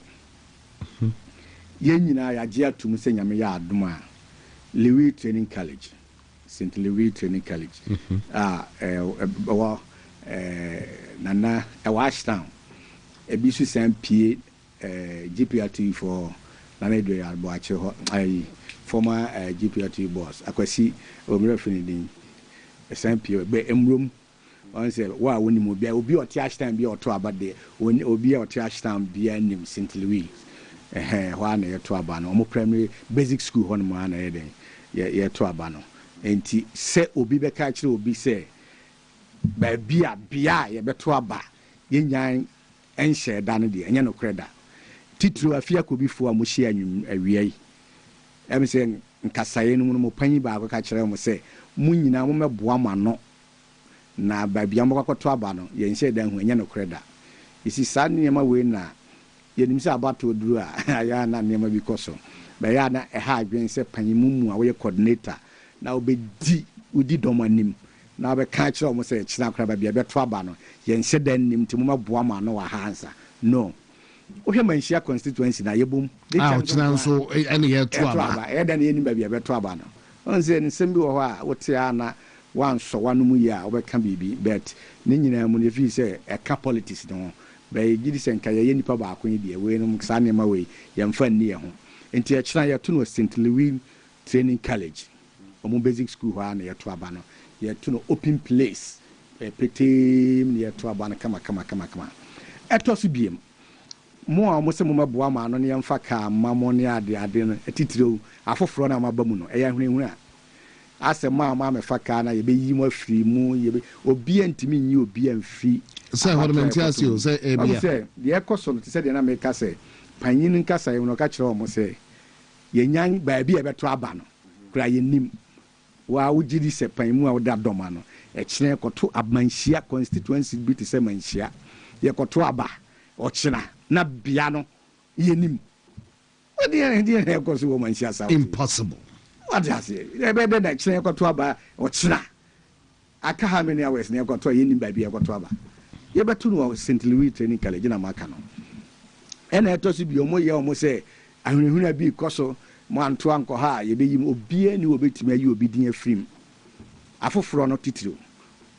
yen nyina ya je atum se nyame ya adoma Louis Training College St. Louis Training College nana Washington ebisu sampie GPRT for nana do ya bo ache ho former GPRT boss akwasi omira finidin sampie be emrom on say wa woni mo bia obi oti Ashton bia oto abade obi oti Ashton bia nim St. Louis wa na yeto aba no mo primary basic school ho no ma na yeden yeto aba no enti se obi be ka kire obi se ba bia ye beto aba yenyan enhye da no de enye no kreda titru afia ko bi fo a mo hye anwum awiai em se nkasaye no mo panyi ba ka kire mo se mo nyina mo meboa ma no na ba bia mo kwakoto aba no yenhye da hu enye no kreda isi sa niema we na yenim se abato duru a ya na niema bi koso ba ya na ha adwen se panyimu mu a we coordinator na obedi udi domanim na be ka kire mo se kina kra ba bia beto aba no yenhye da nim ti mo meboa ma no wa hansa no ohwe manhia constituency na yebom ochina nso ene yeto aba da na yenim ba bia beto aba no on se nsem bi wo ho a wote ana wanso wanu ya obeka bibi bet ne nyina mu ne fi se eka politics no ba yidi se nka ye nipa ba akon die we no sa ne ma we ye mfa nni ye ho enti e kira ye to no St. Louis Training College omo basic school ho na ye to aba no ye to no open place petem ne ye to aba no kama eto so biem mo a mo se mo maboa ma no ne ye mfa ka mamo ne ade no etitiro afoforo na maba mu no e ya hwehunu a ase ma me faka na ye be yi mo afiri mu ye be obi antimi nyi obi amfiri say hormenti asio say ebia say de ekoso no say de na me ka say panyin Nkansah ye no ka kire o mo say ye nyan ba bia beto aba no kura ye nim wa wugidi se panyimu a woda doma no e kire koto amanhia constituency bi te say manhia ye koto aba o kina na bia no ye nim what dey na ekoso wo manhia sa impossible. What does it? They better that chain got to aba or china. I can't have many hours near got to any baby I got to aba. You better know St. Louis Training College in Americano. And I told you, you almost say, I will be coso, man to uncle ha, you be you be any obey to me, you be near film. I for front of titro.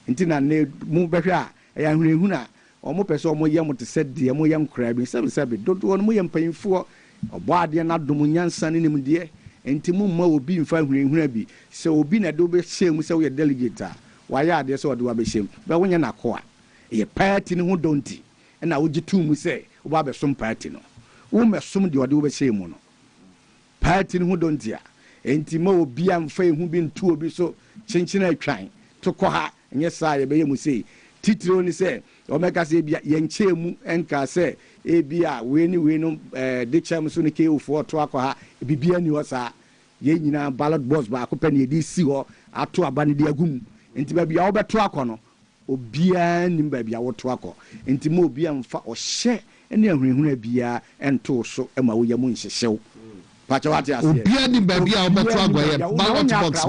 Until I need move better, I am huna, or more person more young to set the more young crab in 7 don't want more young paying for a body and not Domunian son in him, dear. Enti mu ma obi mfa hwehwehwa bi se obi na do be hyem se wo delegate wa ya de se wo do ba hyem ba wonya na ko a ye party ne ho donti na wo gitu mu se wo ba be som party no wo mesom de wo be hyem no party ne ho donti a enti ma obi amfa ehu bi ntu obi so chinchina atwan to ko ha nye sa ye be ye mu se titiro ni se o meka se bia ye nchemu enka se ebia we no de cham so ne ke ofo to akwa bibia ni ho sa ye nyina ballot box ba akopɛ ne di si ho ato aba ne di agum enti ba bia wo beto akɔ no obia nim ba bia wo to akɔ enti mo obia mfa ɔhye ne ahunahuna bia ento so ma wo yam nhyehyɛw pacha wate ase obia nim ba bia wo beto akɔ ye ballot box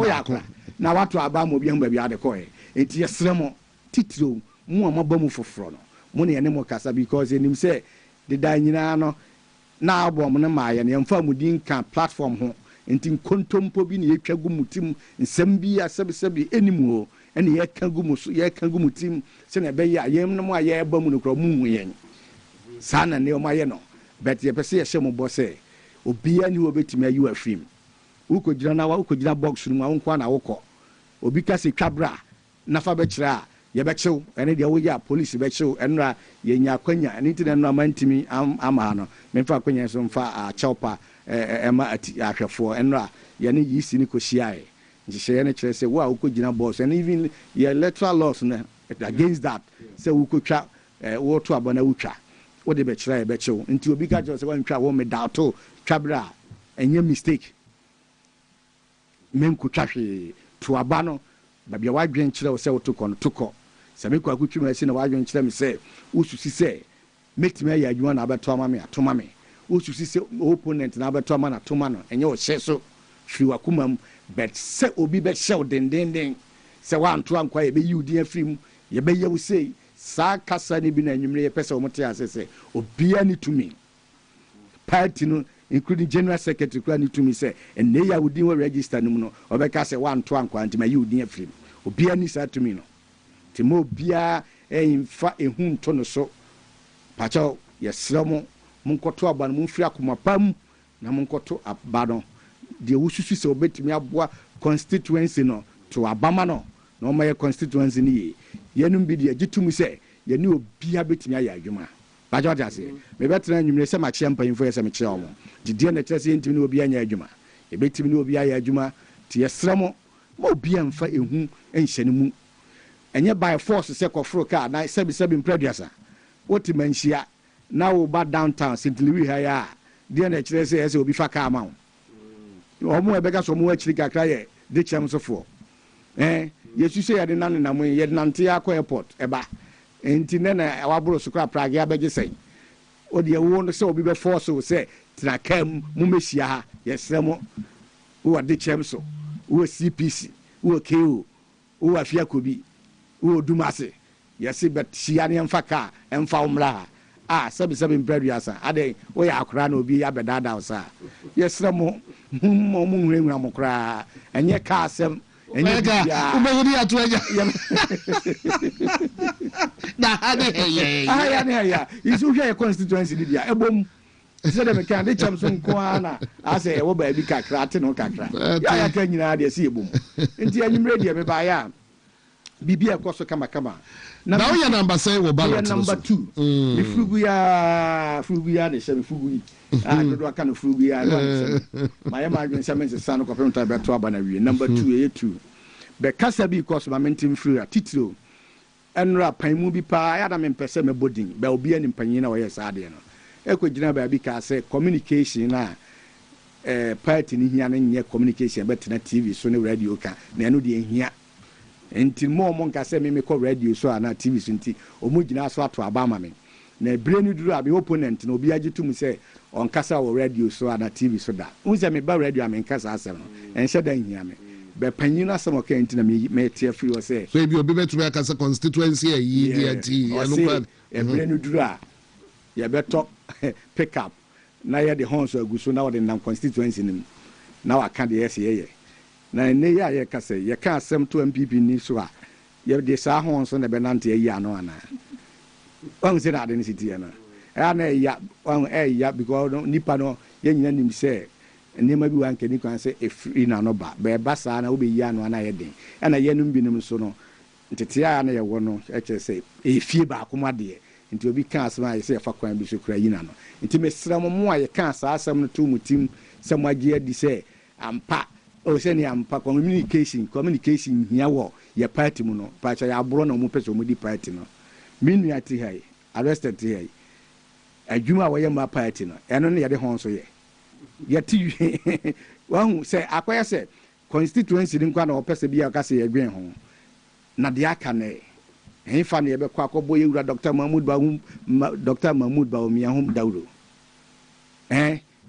na wato aba mo obia hu ba bia de kɔ enti yesrɛ mo titiro mu amaba mu foforo no mo ne mo kasa because enim say de da nyina no na abom ne maaye ne mfa mudin ka platform ho enti kontompo bi ne yetwa gumutim nsem bi asebesebi enim ho ene ye ka gumutim se na be ya yem no mo aye ba mu no kro mu hu yen sana ne o maye no bet ye pese ye hye mo bo se obi ani obetimi ayu afim ukojira na wa ukojira box no ma wonko na wokɔ obi ka se twabra na fa be kira yɛbɛkyew ɛne deɛ woyɛ a police bɛkyew ɛnora yɛnya akwanya ɛne nti na ɛnora mantimi ama ha no memfa akwanya so mfa akyɛw pa ɛma ahwɛfoɔ ɛnora yɛne yisi ne kɔhyiaeɛ nhyehyɛeɛ no kyerɛ sɛ wo a wokɔgyina boss and even yɛ electoral laws no against that sɛ wokɔtwa woto abɔ na wotwa wode bɛkyerɛ yɛbɛkyew nti obi ka kyerɛ sɛ woantwa wo medaato twa berɛ a ɛnyɛ mistake menkɔtwa hwee to aba no baabi a wadwen kyerɛ wo sɛ wotokɔ no tokɔ sɛ mekɔ akotwim asi na wadwen kyerɛ me sɛ wosusi sɛ mɛtumi ayɛ adwuma na abɛtɔ ama me atoma me wosusi sɛ opponent na abɛtɔ ama no atoma no ɛnyɛ wo hyɛ so firi wakoma mu but sɛ obi bɛhyɛ wo dendenden sɛ woanto ankwa yɛbɛyi wo din afiri mu yɛbɛyɛ wo sei saa kasa no bi na anwummere yɛpɛ sɛ wɔmote ase sɛ obia ne tumi party no including general secretary kura ne tumi sɛ ɛnɛ yɛ a wo din wɔ register no mu no ɔbɛka sɛ woanto ankwa nti mayi wo din afiri mu obia ni saa tumi no nti ma obiaa ɛmfa ɛhu nto no so pakyɛw yɛserɛ mo monkɔto aba no momfiri akoma pa mu na monkɔto aba no deɛ wosusu sɛ wobɛtumi aboa constituency no to abama no na ɔmayɛ constituency no yie yɛnom bi deɛ gye tom sɛ yɛne obia bɛtumi ayɛ adwuma pakyɛw wate aseɛ mebɛtena anwummere sɛ makyerɛ mpanyimfoɔ yɛ sɛ mekyerɛ wɔ mo gyedeɛ na kyerɛ sɛ yɛntimi ne obia nyɛ adwuma yɛbɛtumi ne obia ayɛ adwuma nti yɛserɛ mo ma obia mfa ɛhu nhyɛ no mu ɛnyɛ by force sɛ kɔforo kaa na sɛbi mprɛduasa wote manhyia na woba downtown sentiliwi ha yɛ a deɛ na kyerɛ sɛ ɛsɛ obi fa kaa ma wo ɔmo ɛbɛka so ɔmo akyiri kakra yɛ de kyɛm sofoɔ yɛsu sɛ yɛde nanenam yɛde nante akɔ airport ɛba nti nɛ na waboro so kora prage abɛgye sɛn wodeɛ wo no sɛ obi bɛfɔ so sɛ tena kaa mu mɛhyia ha yɛsrɛ mo wowɔ de kyɛm so wowɔ cpc wowɔ ko wowɔ afiakobi wowɔ dum ase yɛse bɛhyia ne ɛmfa kaa ɛmfa wo mmra ha sɛbisɛbi mprɛduasa ade woyɛ akora na obi abɛdaadaa wo saa yɛsrɛ mo mo nwurawura mo koraa ɛnyɛ kaa asɛm ɛnyɛ biaa wobɛwode ato agya na ade hɛyɛ yɛsɛ wohwɛ yɛ constituency no bia ɛbom sɛ dɛ meka de kyɛm so nko a na asɛ ɛwɔ baabi kakra ate no kakra yɛayɛka nyinaa deɛ sɛ yɛbom nti anwummerɛ deɛ mebaeɛ a biribi a ɛkɔ so kamakama na woyɛ number sɛ wɔ ballot no number 2 me furugu ya ne hyɛ me furugu yi dodo aka no furugu ya no ma yɛ ma adwen sɛ mensesa no kɔpem ta bɛto aba na wie number 2 ɛyɛ 2 bɛkasa bi kɔ so ma mentim firi a titiro ɛnora panmu bi paa yɛada mempɛ sɛ mɛbɔ din bɛ obia ne mpanyin na wɔyɛ saa deɛ no ɛkɔgyina baabi kaa sɛ communication na party ne hia no nyɛ communication bɛtena tv so ne radio ka na ɛno deɛ hia nti mo nka sɛ me kɔ radio so ana tv so nti ɔmo gyina so ato aba ma me na ebire no duru abi opponent na obi agye tum sɛ ɔnkasa wɔ radio so ana tv so da unse me ba radio am nkasa asɛm no ɛnhyɛ da nhia me bɛ panyin asɛm ɔka nti na me tie free wɔ sɛ so ebi obi betumi akasa constituency ayi di anti ɛno kwa ebire no duru a yɛ bɛtɔ pick up na yɛ de horns agu so na wɔde nam constituency nim na waka de yɛsɛ yɛyɛ na ne ya yɛ kasa yɛ ka asɛm to MPP ni so a yɛ de saa ho so na be nante ayi ano ana wan se na de ne sitie na na ya wan ya because nipa no yɛ nyina nim sɛ nneɛma bi wan kani kwan sɛ efiri na no ba ba saa na wo be yi ano ana yɛ den ana yɛ num bi nim so no ntete a na yɛ wɔ no ɛkyɛ sɛ efie ba akoma de nti obi ka asɛm a yɛ sɛ fa kwan bi so kura yi na no nti mesra mo a yɛ ka saa asɛm no to mutim sɛ mo agye adi sɛ ampa o sɛ ne ampa communication hia wɔ yɛ party mu no pa ya aboro na mo pɛ sɛ mo di party no minu ati hai arrested ti hai adwuma wɔyɛ ma party no ɛno ne yɛde hon so yɛ ti wahu sɛ akɔyɛ sɛ constituency din kwa na wɔpɛ sɛ bia ka sɛ yɛdwen ho na de aka ne ɛnfa ne yɛbɛkɔ akɔbɔ yɛwura Dr. Mahmoud Bawumia ho dawuro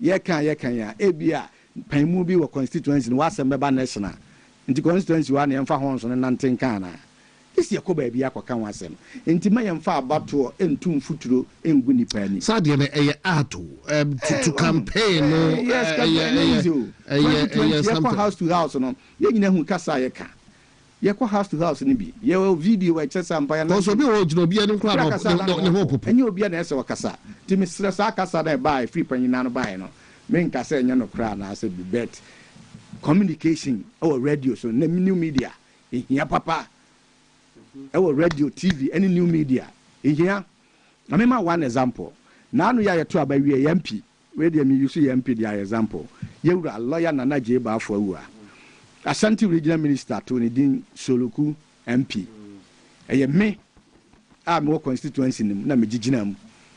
yɛka ya ebia panmu bi wɔ constituency no wasɛm bɛba national nti constituency wa ne yɛmfa ho nso ne nante nka na isi yakɔ baabi akɔka ho asɛm nti ma yɛmfa abatoɔ entum futuro engu nipa ani sadeɛ no ɛyɛ ato to campaign no yes yɛkɔ house to house no yɛnyina hu kasa yɛkɔ house to house no bi yɛwɔ video ɛkyɛ sɛ mpa yɛna so bi wɔ gyina obi ani nkora ne ho popo ɛnyɛ obi na ɛsɛ wɔkasa nti mesrɛ saa kasa na ɛbaa free panyina no bae no menka sɛ ɛnyɛ no koraa na asɛ bi bet communication our radio so na new media ehia papa ɛwɔ radio TV any new media ehia na me ma one example na anu ya yeto abawie MP we dey me use MP dey example yewura lawyer Nana Jeba afọ awua Ashanti regional minister to ne din Soloku MP eye me a me constituency nim na me gigina mu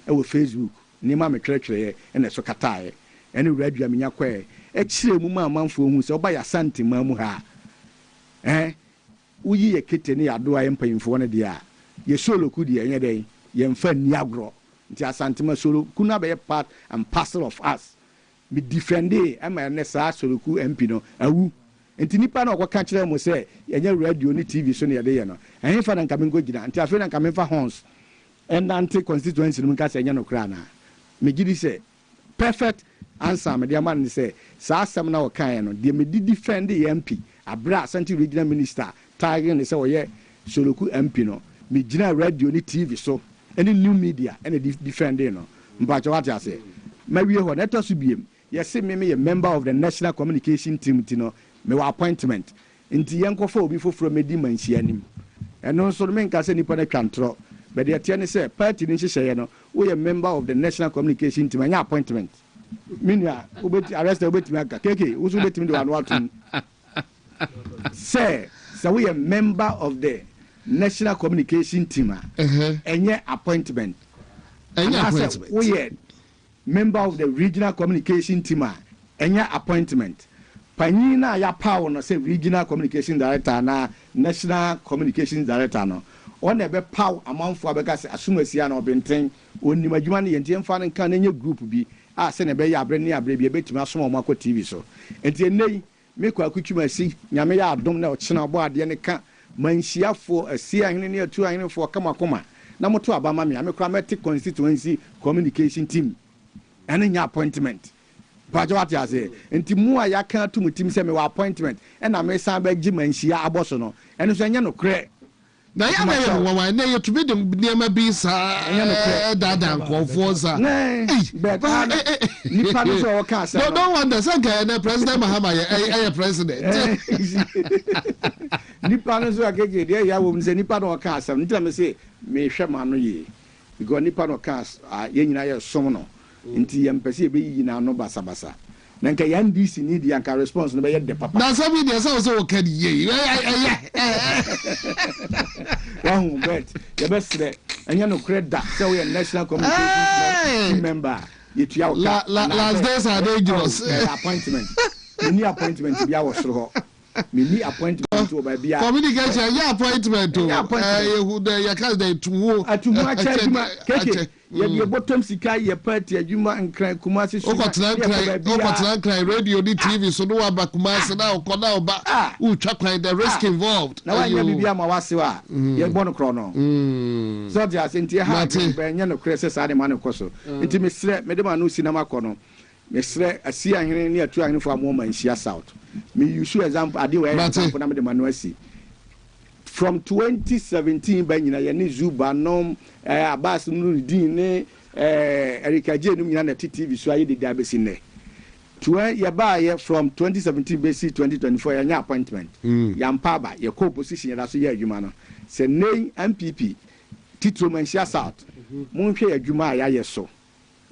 ɛwɔ Facebook ni ma me twetwere na so katae ɛne radio me nyakwa e kire mu ma amanfo hu sɛ oba ya Ashanti ma mu ha uyi ye kete ne yado aye mpanyimfo ne dia ye Soloku dia enye den ye mfa ni agro nti Asante ma Soloku na be part and parcel of us me defende ama ne sa Soloku MP no awu nti nipa na okwaka kire mu se enye radio ni TV so ne ye no enye fa na nka me ngogina nti afi na nka me fa horns and anti constituency no nka se enye no kra na me gidi se perfect answer me dia man ni se sa asem na okan no de me defend the MP abra Asante regional minister target ni se oye Soloku MP no me gina radio ni TV so any new media any defending no mpacho what ya say ma wie ho na to so biem yes me a member of the national communication team tino me wa appointment nti yenkofa obi foforo medi manhia nim eno so me nka se nipa na twantro but the tie ne say party ni hyehyeye no we a member of the national communication team anya appointment minua obeti arrest obeti aka keke usu obeti mi do anu atum say we a member of the national communication team enye appointment we a member of the regional communication team enye appointment panina ya power no say regional communication director na national communication director no on ebe power amanfo abeka say asumasia na obenten onim adwuma ne yente mfa ne kan enye group bi a say na be ya abre ne abre bi ebetumi asoma mo akọ TV so enti enei me Kwaku twumasi nyame ya adom na ochena bo ade ne ka manhyiafo asia hene ne atu ahene fo kama na moto abama me amekra meti constituency communication team ene nya appointment bajo what ya say enti mu a yaka atum team se me wa appointment na me san ba gi manhyia aboso no ene so nya no kre na ya na ya wa na ya tube de niam bi sa dada nkofo sa nipa no so waka sa no wonder say na president Mahama ya president nipa no so akeke de ya wo mse nipa no waka sa nti me say me hwe ma no ye because nipa no ka ye nyina ye som no nti ye mpese e be yi na no basabasa na nka ya ndisi ni di anka response no be ye de papa na sabi de so kadi ye wahun bet ye be sre anya no credit so we national communication member ye tua last days are dangerous appointment any appointment bi awosro ho me appointment to ba bia communication ya appointment to who the ya cast the tuwo atumu achaduma keke ye bi bottom sika ye party adwuma nkran kumasi so okotran radio di TV so no aba kumasi na okoda oba utwa kwan the risk involved na wa nya bibia ma wase wa ye bono kro no so dia senti ha be nya no kre se sa de ma ne koso enti mesre me de ma no sinama kono mesre asia hene ne atu ahene fo amo manhia south me use example ade we example na me de ma no asi from 2017 ba nyina ye ne Zuba nom Abbas Nurudin ne Erika J num nyina na TV so aye de dabesi ne to ye ba ye from 2017 basi 2024 ya nya appointment ya mpaba ye co position ya so ye adwuma no se nei MPP titro manhia south monhwe adwuma ya ye so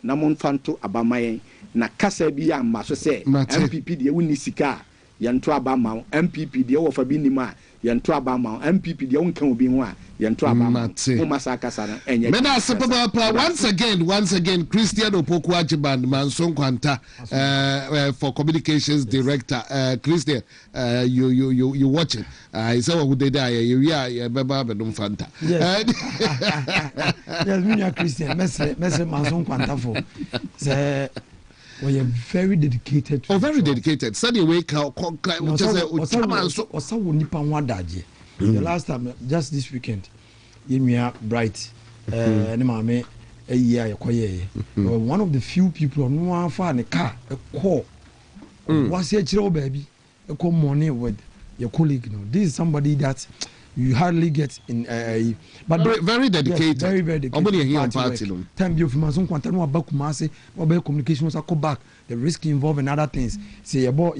na monfanto abamayen na kasa bi ya ma so se MPP de woni sika yanto abama MPP de wo fa bi nima yanto abama MPP de wonka obi ho a yanto abama o masaka sana enye me na se papa once again Christian Opoku Ajiban Manso Nkwanta for communications director Christian you watch it I say who dey there you beba be dum fanta yes me Christian mesre Manso Nkwanta for say we are very dedicated. Very dedicated. Sunday wake up. The last time, just this weekend, you bright. One of the few people no one find a car, a call. What's your baby? A call money with your colleague. This is somebody that you hardly get in but very dedicated. Yes, very dedicated. Time you from Amazon Quanta no back kumase mobile communication was go back the risk involved in other things say about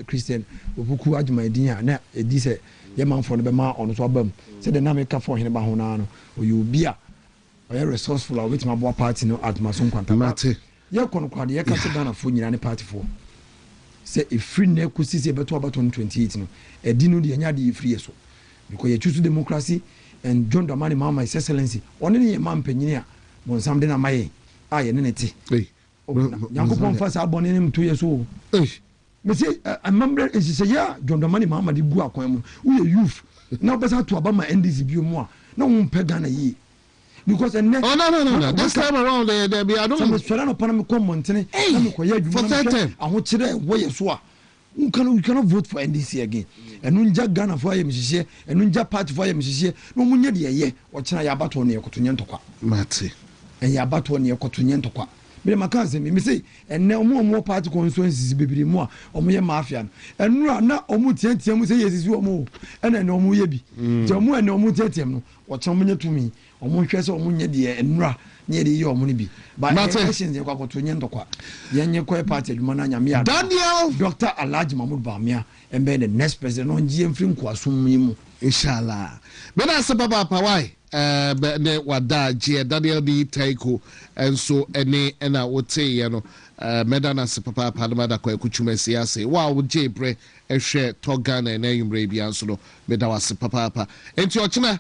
Christian Opoku Ajiban na this ye man for no be ma ono so abam say the na make for hene ba ho na no oyu bi a oye resourceful a wetima bo party no at maso kwanta mate ye kono kwade ye ka se Ghana fo nyina ne party fo say e free na kusi se beto about 2028 no edi no de nya de free so because you choose democracy and John Dramani Mahama His Excellency one ne man panyini a bon sam de na maye a ye ne te Yankopon fa sa abone ne 2 years o me say amambre say ya John Dramani Mahama de gu akwan mu we youth na besa to aba ma NDC bi mu a na won pe Ghana yi because no this time around there be I don't some swear no pan me come montene na me koya adwuma aho kire wo ye so a you cannot vote for NDC again enu nja Ghana for ayem hihye enu nja party for ayem hihye no munye de ye o kina ya bato ne ekotonye ntokwa mate en ya bato ne ekotonye ntokwa me maka me say enne omo party constituencies bebiri mu a omo ye mafia no enu na omo tiantia mu say yesisi omo ena ne omo ye bi je omo ene omo tiantia no o kina munye tumi omo hwe se omo nye de enura nye de ye omo ne bi ba elections ye kwa kotonye ntokwa ye nye kwa party adwuma na nyame ya Daniel Dr. Alhaji Mahmoud Bamia embe the next president on GM free nkwasom yi mu inshallah me na se baba pawai ne wada je Daniel di taiko enso ene na wote ye no meda na se papa padamada kwa kuchuma siase wa wo je bre ehwe to Ghana na yumre bia nso no meda wa se papa enti ochina